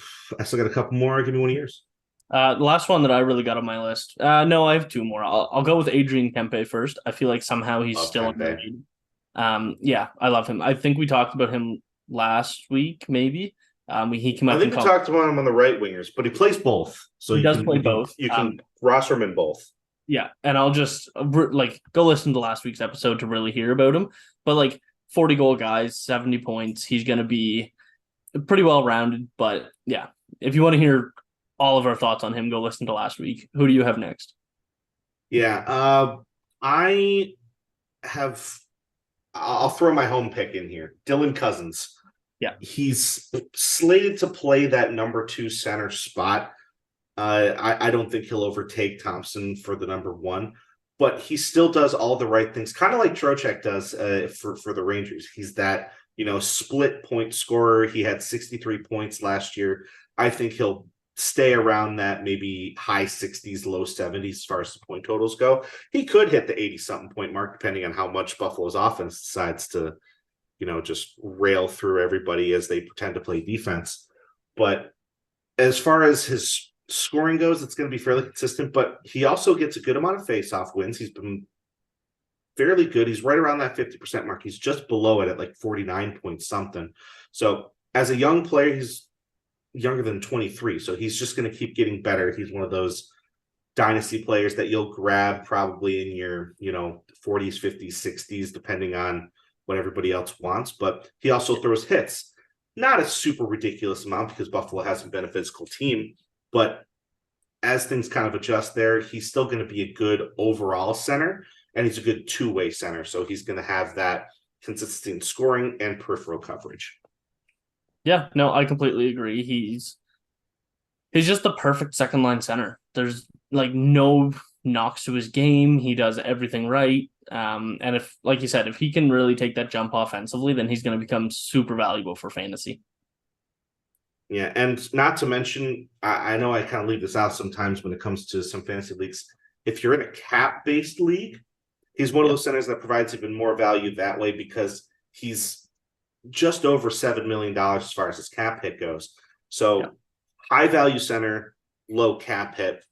still got a couple more. Give me one of yours. The last one that I really got on my list. No, I have two more. I'll go with Adrian Kempe first. I feel like somehow he's still underrated. Yeah, I love him. I think we talked about him last week, maybe. He came up. I think we talked about him on the right wingers, but he plays both. So he does play both. You can roster him in both. Yeah, and I'll just go listen to last week's episode to really hear about him. But 40 goal guys, 70 points. He's going to be pretty well rounded. But yeah, if you want to hear all of our thoughts on him, go listen to last week. Who do you have next? Yeah, I'll throw my home pick in here. Dylan Cousins. Yeah. He's slated to play that number 2 center spot. I don't think he'll overtake Thompson for the number 1, but he still does all the right things, kind of like Forecheck does for the Rangers. He's that, split point scorer. He had 63 points last year. I think he'll stay around that maybe high 60s, low 70s as far as the point totals go. He could hit the 80-something point mark, depending on how much Buffalo's offense decides to, just rail through everybody as they pretend to play defense. But as far as his scoring goes, it's going to be fairly consistent, but he also gets a good amount of face-off wins. He's been fairly good. He's right around that 50% mark. He's just below it at 49 point something. So as a young player, he's younger than 23. So he's just going to keep getting better. He's one of those dynasty players that you'll grab probably in your, 40s, 50s, 60s, depending on what everybody else wants. But he also throws hits. Not a super ridiculous amount because Buffalo hasn't been a physical team, but as things kind of adjust there, he's still going to be a good overall center, and he's a good two-way center. So he's going to have that consistency in scoring and peripheral coverage. Yeah, no, I completely agree. He's just the perfect second line center. There's no knocks to his game. He does everything right. And if, like you said, if he can really take that jump offensively, then he's going to become super valuable for fantasy. Yeah, and not to mention, I know I kind of leave this out sometimes when it comes to some fantasy leagues. If you're in a cap-based league, he's one of those centers that provides even more value that way because he's just over $7 million as far as his cap hit goes. So high-value center, low cap hit,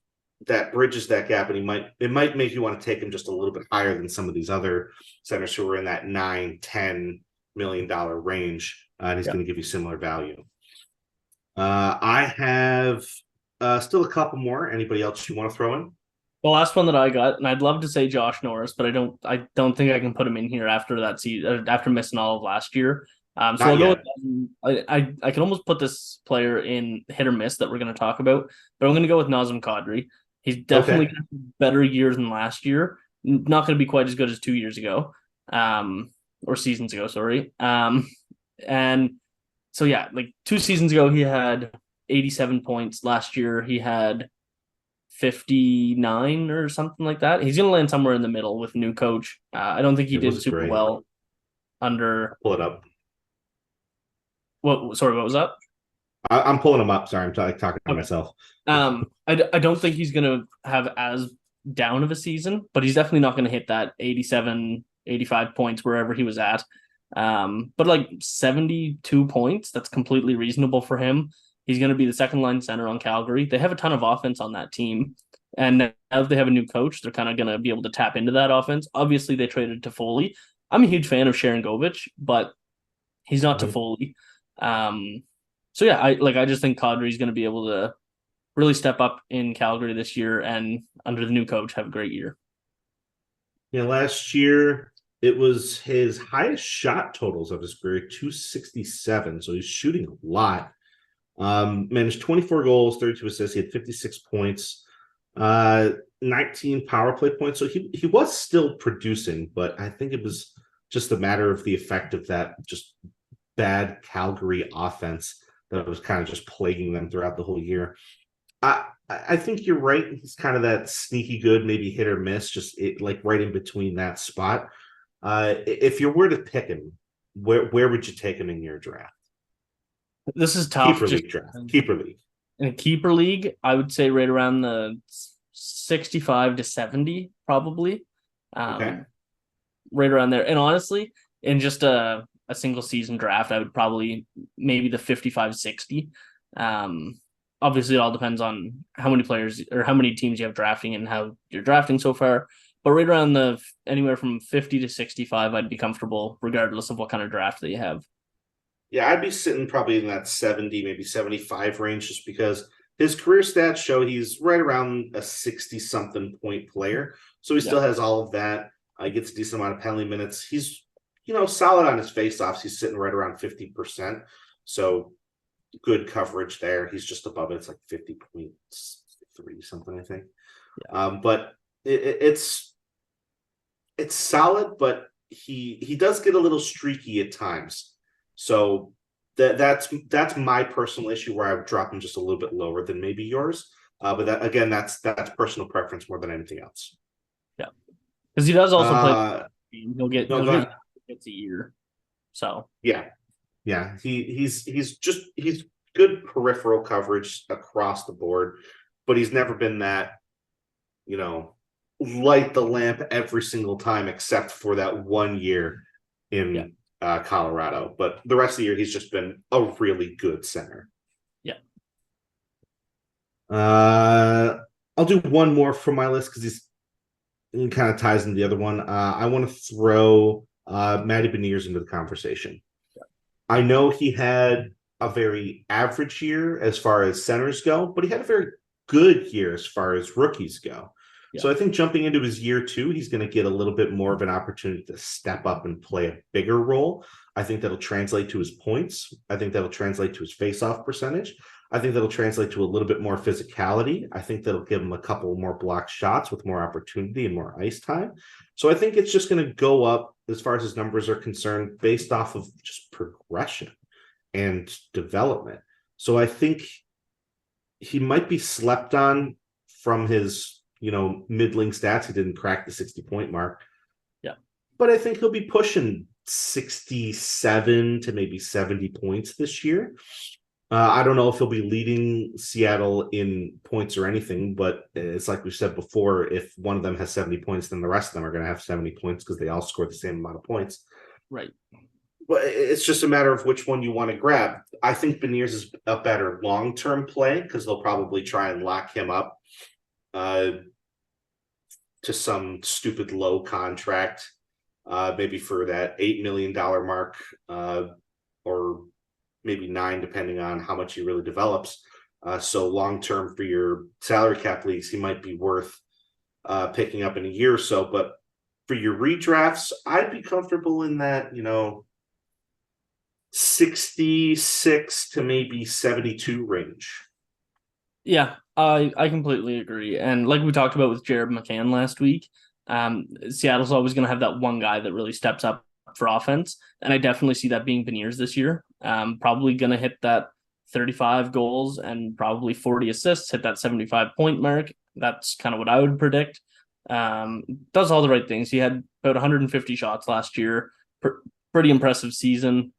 that bridges that gap, and it might make you want to take him just a little bit higher than some of these other centers who are in that $9-10 million range, and he's going to give you similar value. I have still a couple more. Anybody else you want to throw in? The last one that I got, and I'd love to say Josh Norris, but I don't think I can put him in here after that season, after missing all of last year. So I'll go with, I can almost put this player in hit or miss that we're going to talk about, but I'm going to go with Nazem Kadri. He's definitely got a better year than last year. Not going to be quite as good as 2 years ago, or seasons ago, sorry. And so, 2 seasons ago, he had 87 points. Last year, he had 59 or something like that. He's going to land somewhere in the middle with a new coach. I don't think he did super well under... Pull it up. What was that? I'm pulling him up. Sorry, I'm talking to myself. I don't think he's going to have as down of a season, but he's definitely not going to hit that 87, 85 points wherever he was at. But 72 points, that's completely reasonable for him. He's going to be the second line center on Calgary. They have a ton of offense on that team. And now that they have a new coach, they're kind of going to be able to tap into that offense. Obviously, they traded Toffoli. I'm a huge fan of Sharon Govich, but he's not Toffoli. So yeah, I just think Kadri is going to be able to really step up in Calgary this year and under the new coach have a great year. Yeah, last year it was his highest shot totals of his career, 267. So he's shooting a lot. Managed 24 goals, 32 assists. He had 56 points, 19 power play points. So he was still producing, but I think it was just a matter of the effect of that just bad Calgary offense that was kind of just plaguing them throughout the whole year. I think you're right. He's kind of that sneaky good, maybe hit or miss, like right in between that spot. If you were to pick him, where would you take him in your draft? This is tough. Keeper Just league draft. Keeper league. in a keeper league, I would say right around the 65 to 70, probably. Okay. Right around there. And honestly, in just a single season draft, I would probably maybe the 55-60. Obviously, it all depends on how many players or how many teams you have drafting and how you're drafting so far. But right around the anywhere from 50 to 65, I'd be comfortable regardless of what kind of draft that you have. Yeah, I'd be sitting probably in that 70, maybe 75 range, just because his career stats show he's right around a 60-something point player. So he still has all of that. He gets a decent amount of penalty minutes. He's, solid on his faceoffs. He's sitting right around 50%. So good coverage there. He's just above it. It's like 50.3 something, I think. Yeah. But it's solid, but he does get a little streaky at times. So that's my personal issue where I would drop him just a little bit lower than maybe yours. But that's personal preference more than anything else. Yeah, because he does also play. He'll get hits a year. So yeah. He's good peripheral coverage across the board, but he's never been that, light the lamp every single time except for that 1 year in Colorado. But the rest of the year, he's just been a really good center. Yeah. I'll do one more from my list because he kind of ties into the other one. I want to throw Matty Beniers into the conversation. Yeah. I know he had a very average year as far as centers go, but he had a very good year as far as rookies go. Yeah. So I think jumping into his year 2, he's going to get a little bit more of an opportunity to step up and play a bigger role. I think that'll translate to his points. I think that'll translate to his faceoff percentage. I think that'll translate to a little bit more physicality. I think that'll give him a couple more blocked shots with more opportunity and more ice time. So I think it's just going to go up as far as his numbers are concerned based off of just progression and development. So I think he might be slept on from his middling stats. He didn't crack the 60-point mark. Yeah. But I think he'll be pushing 67 to maybe 70 points this year. I don't know if he'll be leading Seattle in points or anything, but it's like we said before, if one of them has 70 points, then the rest of them are going to have 70 points because they all score the same amount of points. Right. But it's just a matter of which one you want to grab. I think Beniers is a better long-term play because they'll probably try and lock him up to some stupid low contract, maybe for that $8 million mark, or maybe 9, depending on how much he really develops. So long-term for your salary cap leagues, he might be worth picking up in a year or so. But for your redrafts, I'd be comfortable in that, 66 to maybe 72 range. Yeah, I completely agree. And like we talked about with Jared McCann last week, Seattle's always going to have that one guy that really steps up for offense. And I definitely see that being Beniers this year. Probably going to hit that 35 goals and probably 40 assists, hit that 75-point mark. That's kind of what I would predict. Does all the right things. He had about 150 shots last year. Pretty impressive season.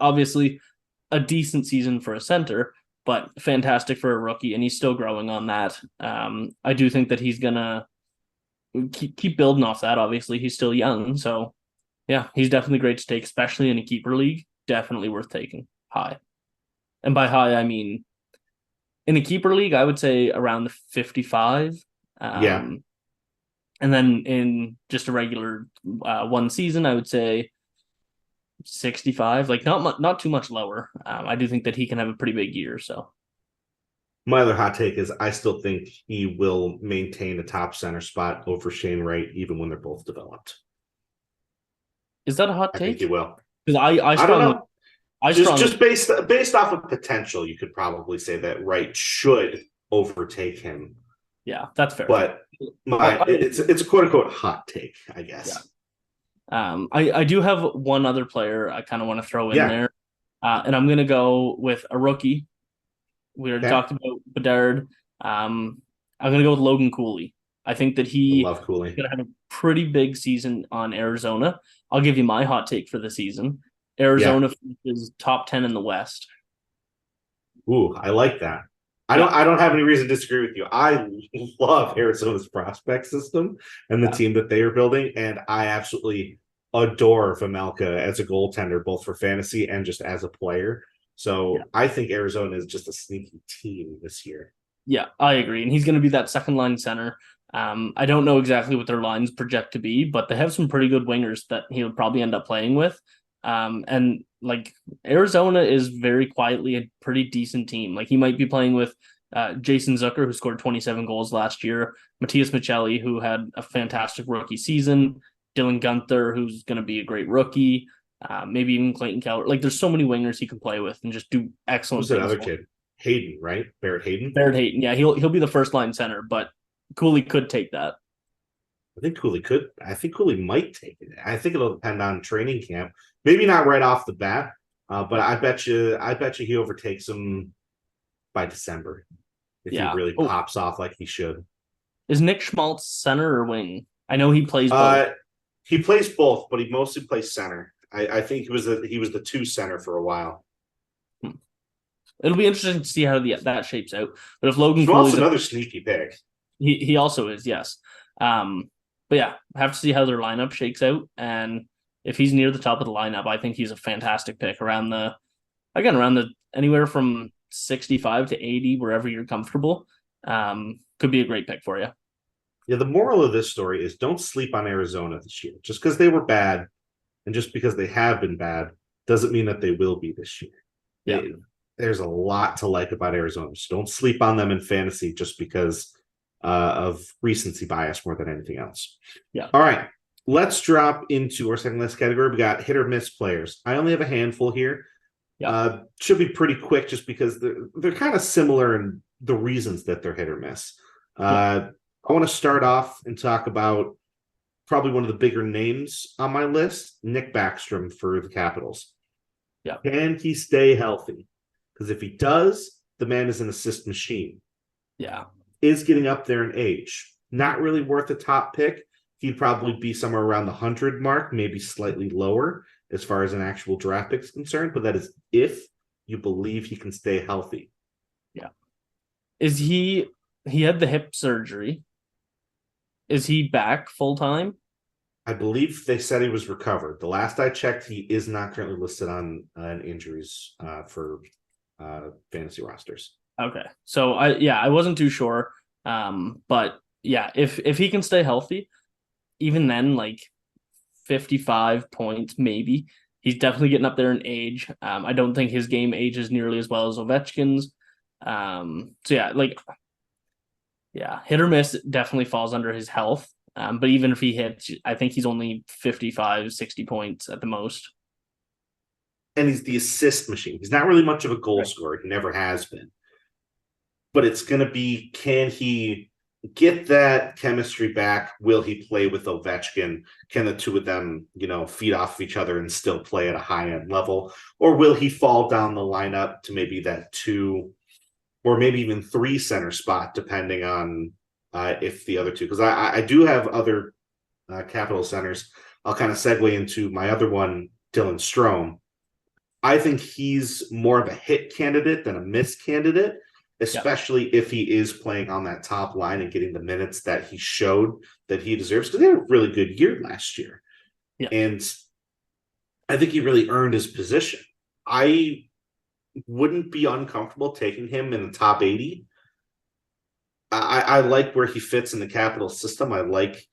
Obviously, a decent season for a center, but fantastic for a rookie, and he's still growing on that. I do think that he's gonna keep building off that. Obviously, he's still young, so yeah, he's definitely great to take, especially in a keeper league. Definitely worth taking high. And by high, I mean in a keeper league, I would say around the 55. And then in just a regular one season, I would say 65, like not too much lower. I do think that he can have a pretty big year. So my other hot take is I still think he will maintain a top center spot over Shane Wright, even when they're both developed. Is that a hot take? I think he will. Because I don't know. Just based off of potential, you could probably say that Wright should overtake him. Yeah, that's fair. But it's a quote unquote hot take, I guess. Yeah. I do have one other player I kind of want to throw in there, and I'm going to go with a rookie. We already talked about Bedard. I'm going to go with Logan Cooley. I think that I he love is Cooley. going to have a pretty big season on Arizona. I'll give you my hot take for the season. Yeah. Arizona is top 10 in the West. Ooh, I like that. Yeah. I don't have any reason to disagree with you. I love Arizona's prospect system and the Yeah. team that they are building, and I absolutely adore Vejmelka as a goaltender, both for fantasy and just as a player. Yeah. So I think Arizona is just a sneaky team this year. Yeah, I agree. And he's going to be that second line center. I don't know exactly what their lines project to be, but they have some pretty good wingers that he'll probably end up playing with. And like Arizona is very quietly a pretty decent team. Like he might be playing with Jason Zucker, who scored 27 goals last year, Matthias Michelli, who had a fantastic rookie season, Dylan Gunther, who's going to be a great rookie, maybe even Clayton Keller. Like there's so many wingers he can play with and just do excellent Who's that things other for him. kid? Hayden, right? Barrett Hayden. Barrett Hayton, yeah, he'll be the first line center, but Cooley could take that. I think Cooley could. I think Cooley might take it. I think it'll depend on training camp. Maybe not right off the bat, but I bet you he overtakes him by December if he Yeah. really Oh, pops off like he should. is Nick Schmaltz center or wing? I know he plays both. He plays both, but he mostly plays center. I think he was the two center for a while. It'll be interesting to see how that shapes out. But if Logan Schmaltz Cooley's another sneaky pick. he also is, yes. But yeah, have to see how their lineup shakes out. And if he's near the top of the lineup, I think he's a fantastic pick around the anywhere from 65 to 80, wherever you're comfortable. Could be a great pick for you. Yeah, the moral of this story is don't sleep on Arizona this year. Just because they were bad and just because they have been bad doesn't mean that they will be this year. Yeah. There's a lot to like about Arizona. So don't sleep on them in fantasy just because of recency bias more than anything else. Yeah. All right. Let's drop into our second list category. We got hit or miss players. I only have a handful here. Yeah. Should be pretty quick just because they're kind of similar in the reasons that they're hit or miss. I want to start off and talk about probably one of the bigger names on my list, Nick Backstrom for the Capitals. Yeah. Can he stay healthy? Because if he does, the man is an assist machine. Yeah. Is getting up there in age. Not really worth a top pick. He'd probably be somewhere around the 100 mark, maybe slightly lower as far as an actual draft pick is concerned. But that is if you believe he can stay healthy. Yeah. Is he had the hip surgery? Is he back full time? I believe they said he was recovered. The last I checked, he is not currently listed on injuries for fantasy rosters. Okay. So I wasn't too sure. But yeah, if he can stay healthy, even then, like 55 points, maybe. He's definitely getting up there in age. I don't think his game ages nearly as well as Ovechkin's. So yeah, hit or miss definitely falls under his health. But even if he hits, I think he's only 55, 60 points at the most. And he's the assist machine. He's not really much of a goal scorer. He never has been. But it's going to be, can he get that chemistry back? Will he play with Ovechkin? Can the two of them, feed off of each other and still play at a high-end level? Or will he fall down the lineup to maybe that 2 or maybe even 3 center spot, depending on if the other 2, because I do have other Capital centers. I'll kind of segue into my other one, Dylan Strome. I think he's more of a hit candidate than a miss candidate, especially if he is playing on that top line and getting the minutes that he showed that he deserves, because he had a really good year last year. Yeah. And I think he really earned his position. I wouldn't be uncomfortable taking him in the top 80. I like where he fits in the Capital system. I like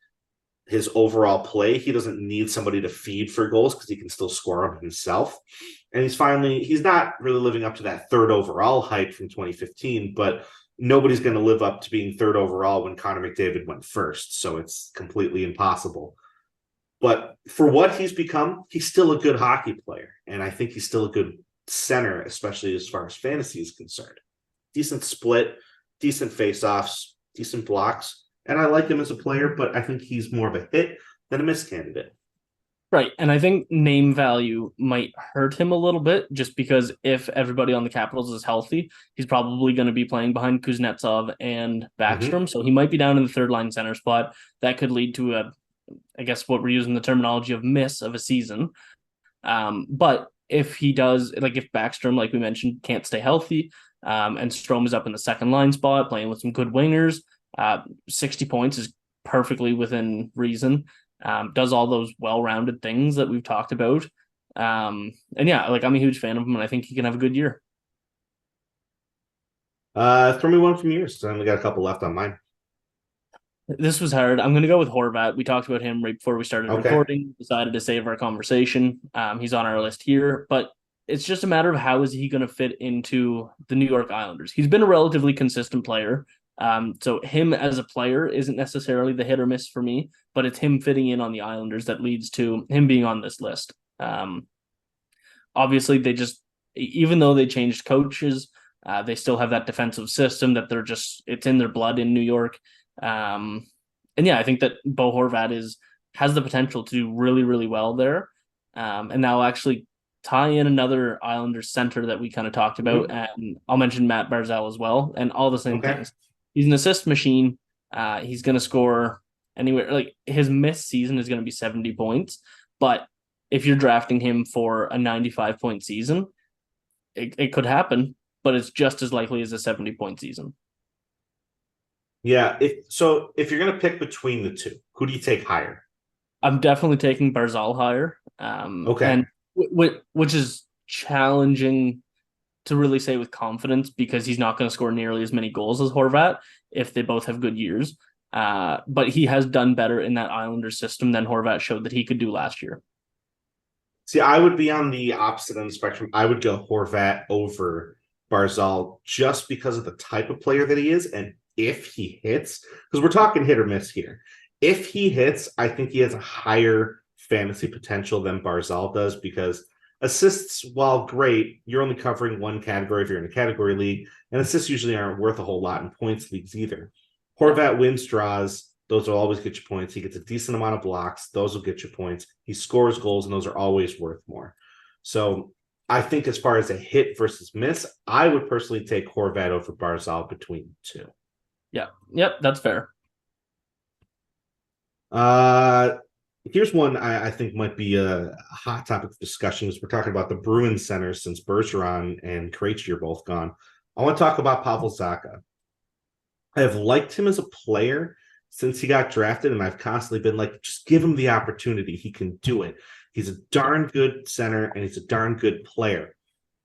his overall play. He doesn't need somebody to feed for goals because he can still score them himself. And he's not really living up to that 3rd overall hype from 2015, but nobody's going to live up to being 3rd overall when Connor McDavid went 1st. So it's completely impossible. But for what he's become, he's still a good hockey player. And I think he's still a good center, especially as far as fantasy is concerned. Decent split, decent faceoffs, decent blocks. And I like him as a player, but I think he's more of a hit than a miss candidate. Right. And I think name value might hurt him a little bit just because if everybody on the Capitals is healthy, he's probably going to be playing behind Kuznetsov and Mm-hmm. Backstrom. So he might be down in the third line center spot. That could lead to I guess what we're using the terminology of miss of a season. But if he does, like if Backstrom, like we mentioned, can't stay healthy, and Strome is up in the second line spot playing with some good wingers, 60 points is perfectly within reason. Does all those well-rounded things that we've talked about. And yeah, like I'm a huge fan of him, and I think he can have a good year. Throw me one from yours. I only got a couple left on mine. This was hard. I'm going to go with Horvat. We talked about him right before we started Okay. recording. Decided to save our conversation. He's on our list here, but it's just a matter of how is he going to fit into the New York Islanders. He's been a relatively consistent player. So him as a player isn't necessarily the hit or miss for me, but it's him fitting in on the Islanders that leads to him being on this list. Obviously, they just even though they changed coaches, they still have that defensive system that it's in their blood in New York. Um, and yeah, I think that Bo Horvat has the potential to do really, really well there. And now actually tie in another Islanders center that we kind of talked about, Mm-hmm. and I'll mention Matt Barzal as well, and all the same Okay. things. He's an assist machine. He's going to score anywhere. Like his missed season is going to be 70 points, but if you're drafting him for a 95 point season, it could happen, but it's just as likely as a 70-point season. Yeah. If you're gonna pick between the two, who do you take higher? I'm definitely taking Barzal higher, Okay. and which is challenging to really say with confidence because he's not going to score nearly as many goals as Horvat if they both have good years. But he has done better in that Islanders system than Horvat showed that he could do last year. See, I would be on the opposite end of the spectrum. I would go Horvat over Barzal just because of the type of player that he is. And if he hits, because we're talking hit or miss here, if he hits, I think he has a higher fantasy potential than Barzal does because assists, while great, you're only covering one category if you're in a category league, and assists usually aren't worth a whole lot in points leagues either. Horvat wins draws. Those will always get you points. He gets a decent amount of blocks. Those will get you points. He scores goals, and those are always worth more. So I think as far as a hit versus miss, I would personally take Horvat over Barzal between the two. Yeah. Yep. That's fair. Here's one I think might be a hot topic of discussion as we're talking about the Bruins center since Bergeron and Krejci are both gone. I want to talk about Pavel Zacha. I have liked him as a player since he got drafted, and I've constantly been like, just give him the opportunity. He can do it. He's a darn good center, and he's a darn good player.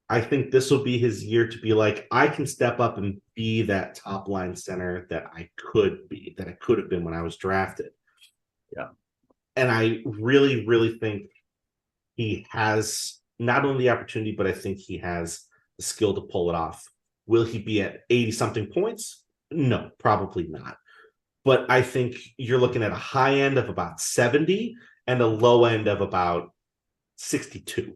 I think this will be his year to be like, I can step up and be that top line center that I could be, that I could have been when I was drafted. Yeah. And I really, really think he has not only the opportunity, but I think he has the skill to pull it off. Will he be at 80 something points? No, probably not. But I think you're looking at a high end of about 70 and a low end of about 62.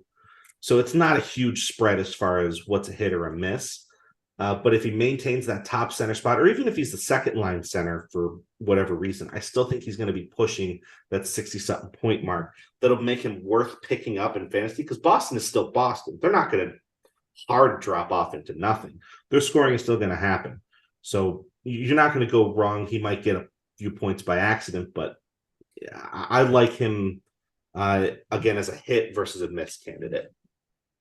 So it's not a huge spread as far as what's a hit or a miss. But if he maintains that top center spot, or even if he's the second line center for whatever reason, I still think he's going to be pushing that 60 something point mark. That'll make him worth picking up in fantasy because Boston is still Boston. They're not going to hard drop off into nothing. Their scoring is still going to happen. So you're not going to go wrong. He might get a few points by accident, but I like him again as a hit versus a miss candidate.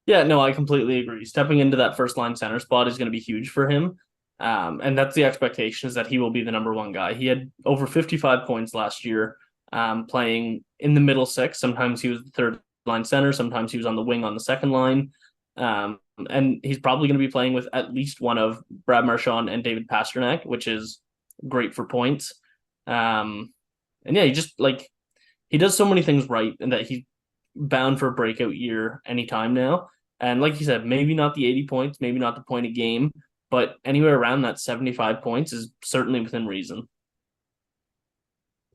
Yeah, no, I completely agree. Stepping into that first line center spot is going to be huge for him. And that's the expectation is that he will be the number one guy. He had over 55 points last year, playing in the middle six. Sometimes he was the third line center. Sometimes he was on the wing on the second line. And he's probably going to be playing with at least one of Brad Marchand and David Pastrnak, which is great for points. And yeah, he does so many things right and that he's bound for a breakout year anytime now. And like you said, maybe not the 80 points, maybe not the point a game, but anywhere around that 75 points is certainly within reason.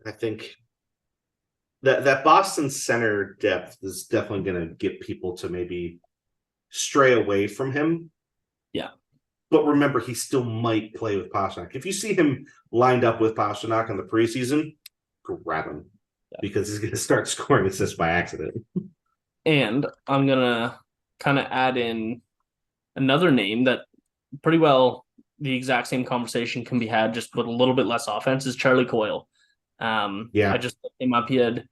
I think that Boston center depth is definitely going to get people to maybe stray away from him. Yeah. But remember, he still might play with Pastrnak. If you see him lined up with Pastrnak in the preseason, grab him. because he's going to start scoring assists by accident. And I'm going to kind of add in another name that pretty well the exact same conversation can be had just with a little bit less offense is Charlie Coyle. I just looked him up. He had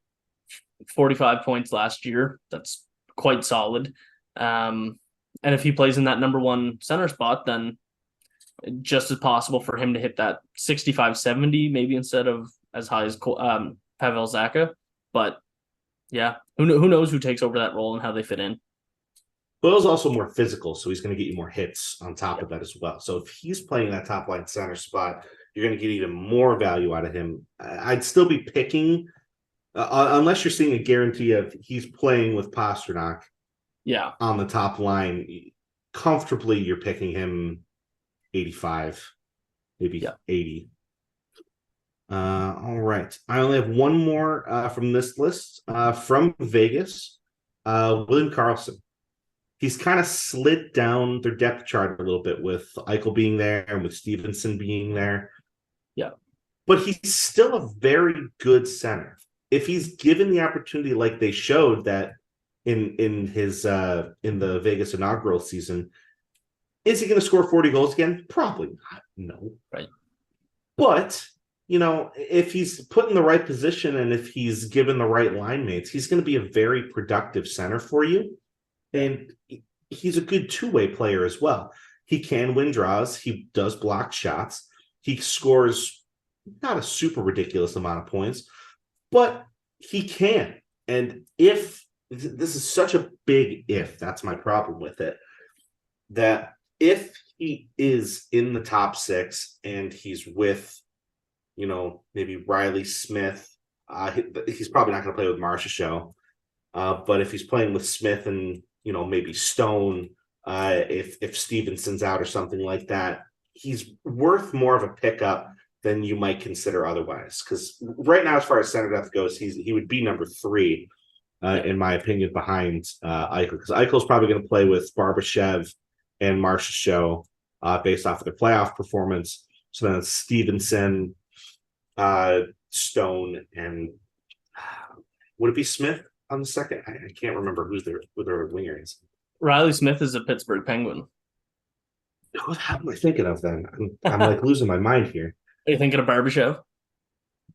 45 points last year. That's quite solid. And if he plays in that number one center spot, then just as possible for him to hit that 65-70, maybe instead of as high as Pavel Zacha. But yeah, who knows who takes over that role and how they fit in. Coyle's also more physical, so he's going to get you more hits on top of that as well. So if he's playing that top line center spot, you're going to get even more value out of him. I'd still be picking, unless you're seeing a guarantee of he's playing with Pastrnak on the top line. Comfortably, you're picking him 85, maybe 80. All right. I only have one more from this list from Vegas, William Karlsson. He's kind of slid down their depth chart a little bit with Eichel being there and with Stevenson being there. Yeah. But he's still a very good center. If he's given the opportunity like they showed that in his in the Vegas inaugural season, is he going to score 40 goals again? Probably not. No. Right. But, if he's put in the right position and if he's given the right line mates, he's going to be a very productive center for you. And he's a good two-way player as well. He can win draws. He does block shots. He scores not a super ridiculous amount of points, but he can. And if this is such a big if, that's my problem with it, that if he is in the top six and he's with, maybe Riley Smith, he's probably not going to play with Marchessault. But if he's playing with Smith and maybe Stone, if Stevenson's out or something like that, he's worth more of a pickup than you might consider otherwise. Because right now, as far as center depth goes, he would be number 3, in my opinion, behind Eichel. Because Eichel's probably going to play with Barbashev and Marchessault based off of their playoff performance. So then it's Stevenson, Stone, and would it be Smith on the second? I can't remember who their winger is. Riley Smith is a Pittsburgh Penguin. What am I thinking of then? I'm like losing my mind here. Are you thinking of Barbashev?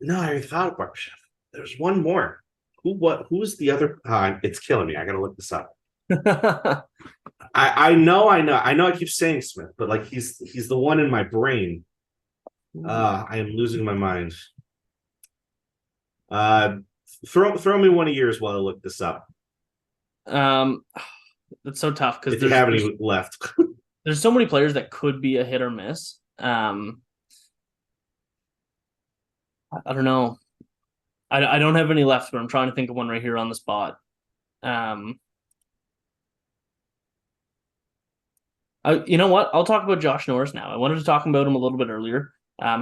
No, I already thought of Barbashev. There's one more. Who's the other? It's killing me. I gotta look this up. I know. I keep saying Smith, but like he's the one in my brain. I am losing my mind. Throw me one of yours while I look this up. That's so tough because if you have any left. There's so many players that could be a hit or miss. I don't know. I don't have any left, but I'm trying to think of one right here on the spot. You know what? I'll talk about Josh Norris now. I wanted to talk about him a little bit earlier.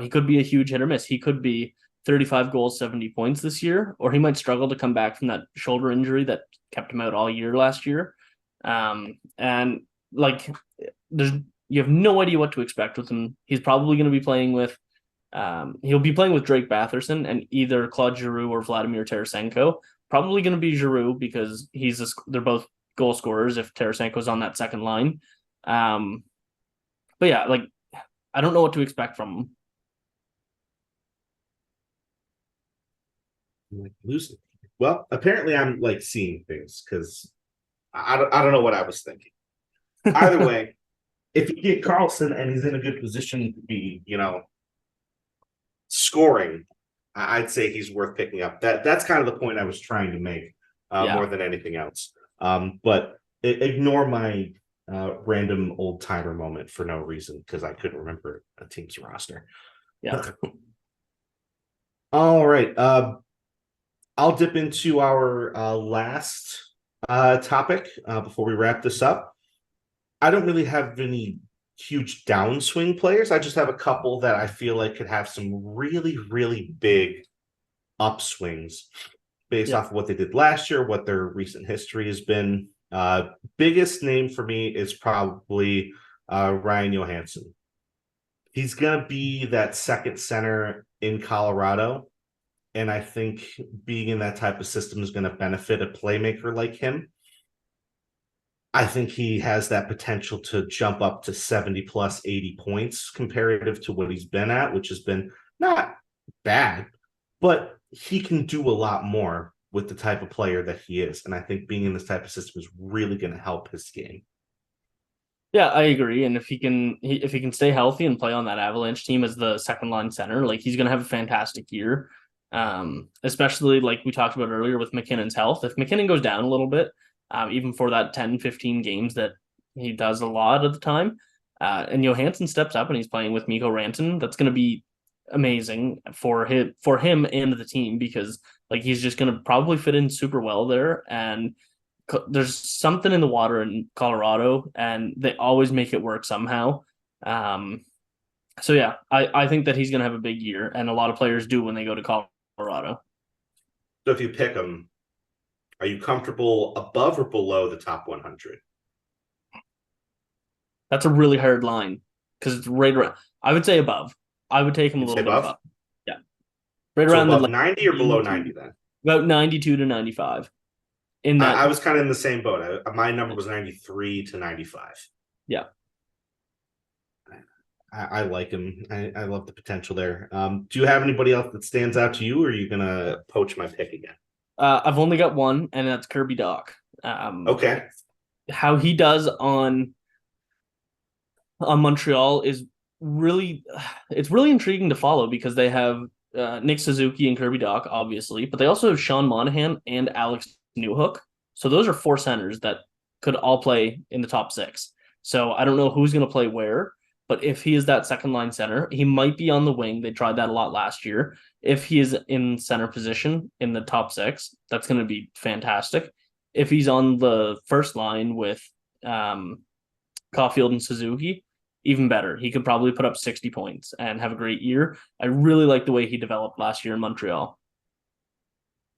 He could be a huge hit or miss. He could be 35 goals, 70 points this year, or he might struggle to come back from that shoulder injury that kept him out all year last year. And like, you have no idea what to expect with him. He's probably going to be playing with, he'll be playing with Drake Batherson and either Claude Giroux or Vladimir Tarasenko. Probably going to be Giroux because they're both goal scorers if Tarasenko's on that second line. But yeah, like, I don't know what to expect from him. I'm like losing. Well, apparently I'm like seeing things because I don't know what I was thinking. Either way, if you get Karlsson and he's in a good position to be, scoring, I'd say he's worth picking up. That's kind of the point I was trying to make more than anything else. But ignore my random old timer moment for no reason because I couldn't remember a team's roster. Yeah. All right. I'll dip into our last topic before we wrap this up. I don't really have any huge downswing players. I just have a couple that I feel like could have some really, really big upswings based off of what they did last year, what their recent history has been. Biggest name for me is probably Ryan Johansson. He's going to be that second center in Colorado. And I think being in that type of system is going to benefit a playmaker like him. I think he has that potential to jump up to 70 plus 80 points comparative to what he's been at, which has been not bad, but he can do a lot more with the type of player that he is. And I think being in this type of system is really going to help his game. Yeah, I agree. And if he can stay healthy and play on that Avalanche team as the second line center, like he's gonna have a fantastic year. Especially like we talked about earlier with MacKinnon's health. If MacKinnon goes down a little bit, even for that 10, 15 games that he does a lot of the time, and Johansson steps up and he's playing with Mikko Rantanen, that's gonna be amazing for him and the team, because like he's just gonna probably fit in super well there. And there's something in the water in Colorado, and they always make it work somehow. So yeah, I think that he's going to have a big year, and a lot of players do when they go to Colorado. So if you pick him, are you comfortable above or below the top 100? That's a really hard line because it's right around. I would say above. I would take him a little bit above. Yeah, right so around above the 90 or below 90 then? About 92 to 95. In that, I was kind of in the same boat. My number was 93 to 95. Yeah. I like him. I love the potential there. Do you have anybody else that stands out to you, or are you going to poach my pick again? I've only got one, and that's Kirby Dach. Okay. How he does on Montreal is really intriguing to follow, because they have Nick Suzuki and Kirby Dach, obviously, but they also have Sean Monahan and Alex Newhook. So those are four centers that could all play in the top six. So I don't know who's going to play where, but if he is that second line center, he might be on the wing. They tried that a lot last year. If he is in center position in the top six, that's going to be fantastic. If he's on the first line with Caulfield and Suzuki, even better. He could probably put up 60 points and have a great year. I really like the way he developed last year in Montreal.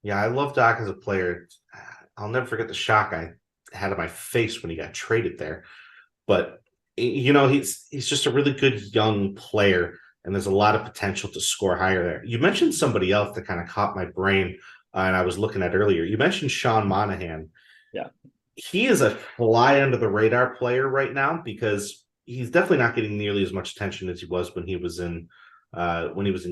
Yeah, I love Dach as a player. I'll never forget the shock I had on my face when he got traded there. But he's just a really good young player, and there's a lot of potential to score higher there. You mentioned somebody else that kind of caught my brain, and I was looking at earlier. You mentioned Sean Monahan. Yeah, he is a fly under the radar player right now, because he's definitely not getting nearly as much attention as he was when he was in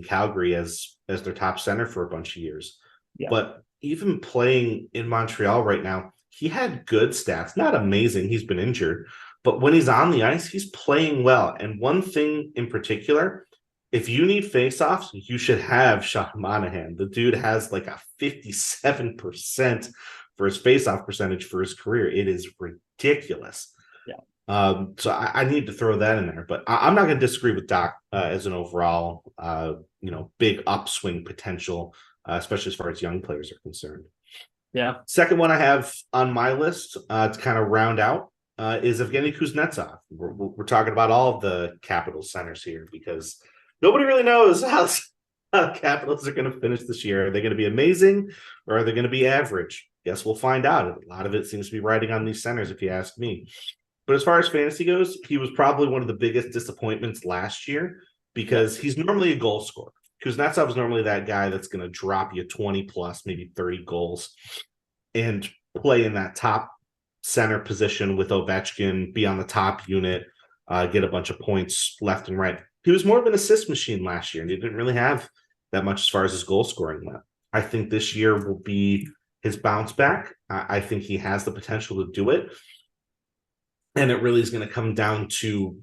Calgary as their top center for a bunch of years. Yeah. But even playing in Montreal right now, he had good stats. Not amazing. He's been injured. But when he's on the ice, he's playing well. And one thing in particular, if you need faceoffs, you should have Sean Monahan. The dude has like a 57% for his faceoff percentage for his career. It is ridiculous. Yeah. So I need to throw that in there. But I'm not going to disagree with Dach as an overall, big upswing potential, especially as far as young players are concerned. Yeah. Second one I have on my list to kind of round out is Evgeny Kuznetsov. We're talking about all of the Capitals centers here, because nobody really knows how Capitals are going to finish this year. Are they going to be amazing, or are they going to be average? Guess we'll find out. A lot of it seems to be riding on these centers, if you ask me. But as far as fantasy goes, he was probably one of the biggest disappointments last year, because he's normally a goal scorer. Kuznetsov is normally that guy that's going to drop you 20 plus, maybe 30 goals, and play in that top center position with Ovechkin, be on the top unit, get a bunch of points left and right. He was more of an assist machine last year, and he didn't really have that much as far as his goal scoring went. I think this year will be his bounce back. I think he has the potential to do it. And it really is going to come down to,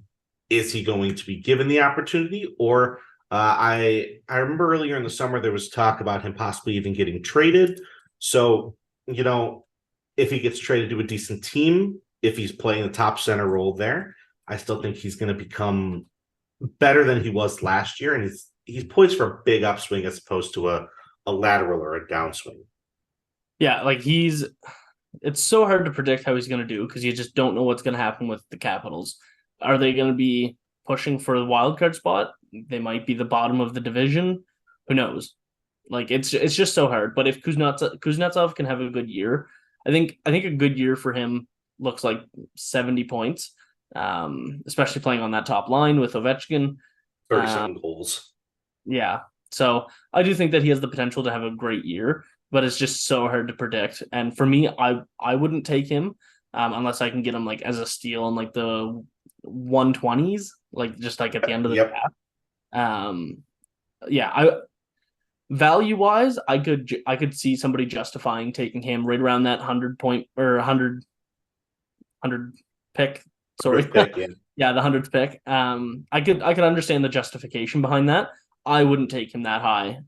is he going to be given the opportunity? Or I remember earlier in the summer, there was talk about him possibly even getting traded. So, if he gets traded to a decent team, if he's playing the top center role there, I still think he's going to become better than he was last year. And he's poised for a big upswing as opposed to a lateral or a downswing. Yeah, like it's so hard to predict how he's going to do, because you just don't know what's going to happen with the Capitals. Are they going to be pushing for the wild card spot? They might be the bottom of the division. Who knows? Like it's just so hard. But if Kuznetsov can have a good year, I think a good year for him looks like 70 points, especially playing on that top line with Ovechkin. 37 goals. Yeah. So I do think that he has the potential to have a great year, but it's just so hard to predict. And for me, I wouldn't take him unless I can get him like as a steal in like the 120s, like just like at the end of the draft. Yeah, I value wise, I could see somebody justifying taking him right around that 100 point or 100 pick. Sorry, pick, yeah. Yeah, the 100th pick. I could understand the justification behind that. I wouldn't take him that high.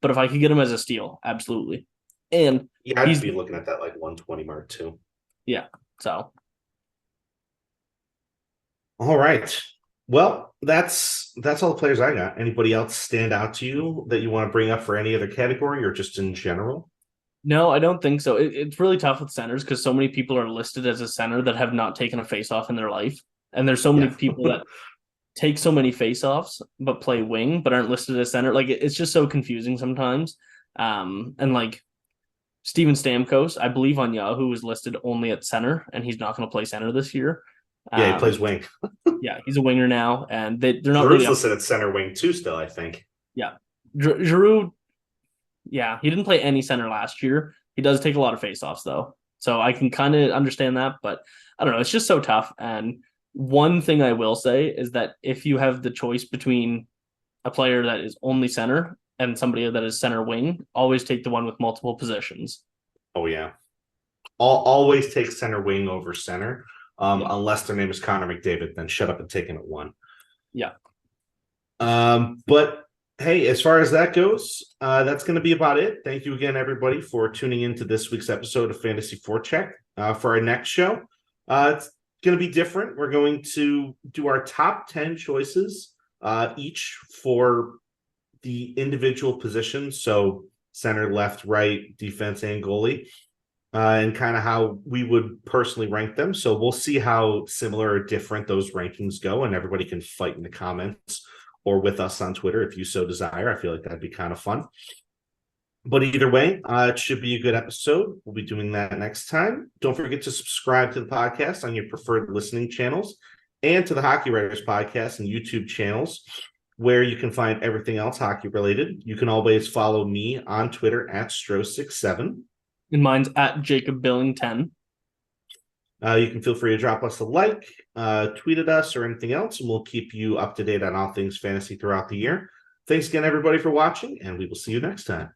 But if I could get him as a steal, absolutely. And yeah, I'd be looking at that like 120 mark too. Yeah. So. All right. Well, that's all the players I got. Anybody else stand out to you that you want to bring up for any other category or just in general? No, I don't think so. It's really tough with centers because so many people are listed as a center that have not taken a face-off in their life. And there's so many people that take so many face-offs but play wing but aren't listed as center. Like it's just so confusing sometimes. And like Steven Stamkos, I believe on Yahoo is listed only at center, and he's not going to play center this year. Yeah, he plays wing. Yeah, he's a winger now, and they're not Giroux's really listed at center wing too still, I think. Yeah. Giroux, yeah, he didn't play any center last year. He does take a lot of faceoffs though. So I can kind of understand that, but I don't know. It's just so tough. And one thing I will say is that if you have the choice between a player that is only center and somebody that is center wing, always take the one with multiple positions. Oh, yeah. Always take center wing over center. Unless their name is Connor McDavid, then shut up and take him at one. Yeah. But hey, as far as that goes, that's going to be about it. Thank you again, everybody, for tuning into this week's episode of Fantasy Forecheck. For our next show, it's going to be different. We're going to do our top 10 choices each for the individual positions. So center, left, right, defense, and goalie. And kind of how we would personally rank them. So we'll see how similar or different those rankings go, and everybody can fight in the comments or with us on Twitter if you so desire. I feel like that'd be kind of fun. But either way, it should be a good episode. We'll be doing that next time. Don't forget to subscribe to the podcast on your preferred listening channels and to the Hockey Writers podcast and YouTube channels, where you can find everything else hockey related. You can always follow me on Twitter at Strozyk7. And mine's at Jacob Billington. You can feel free to drop us a like, tweet at us, or anything else, and we'll keep you up to date on all things fantasy throughout the year. Thanks again, everybody, for watching, and we will see you next time.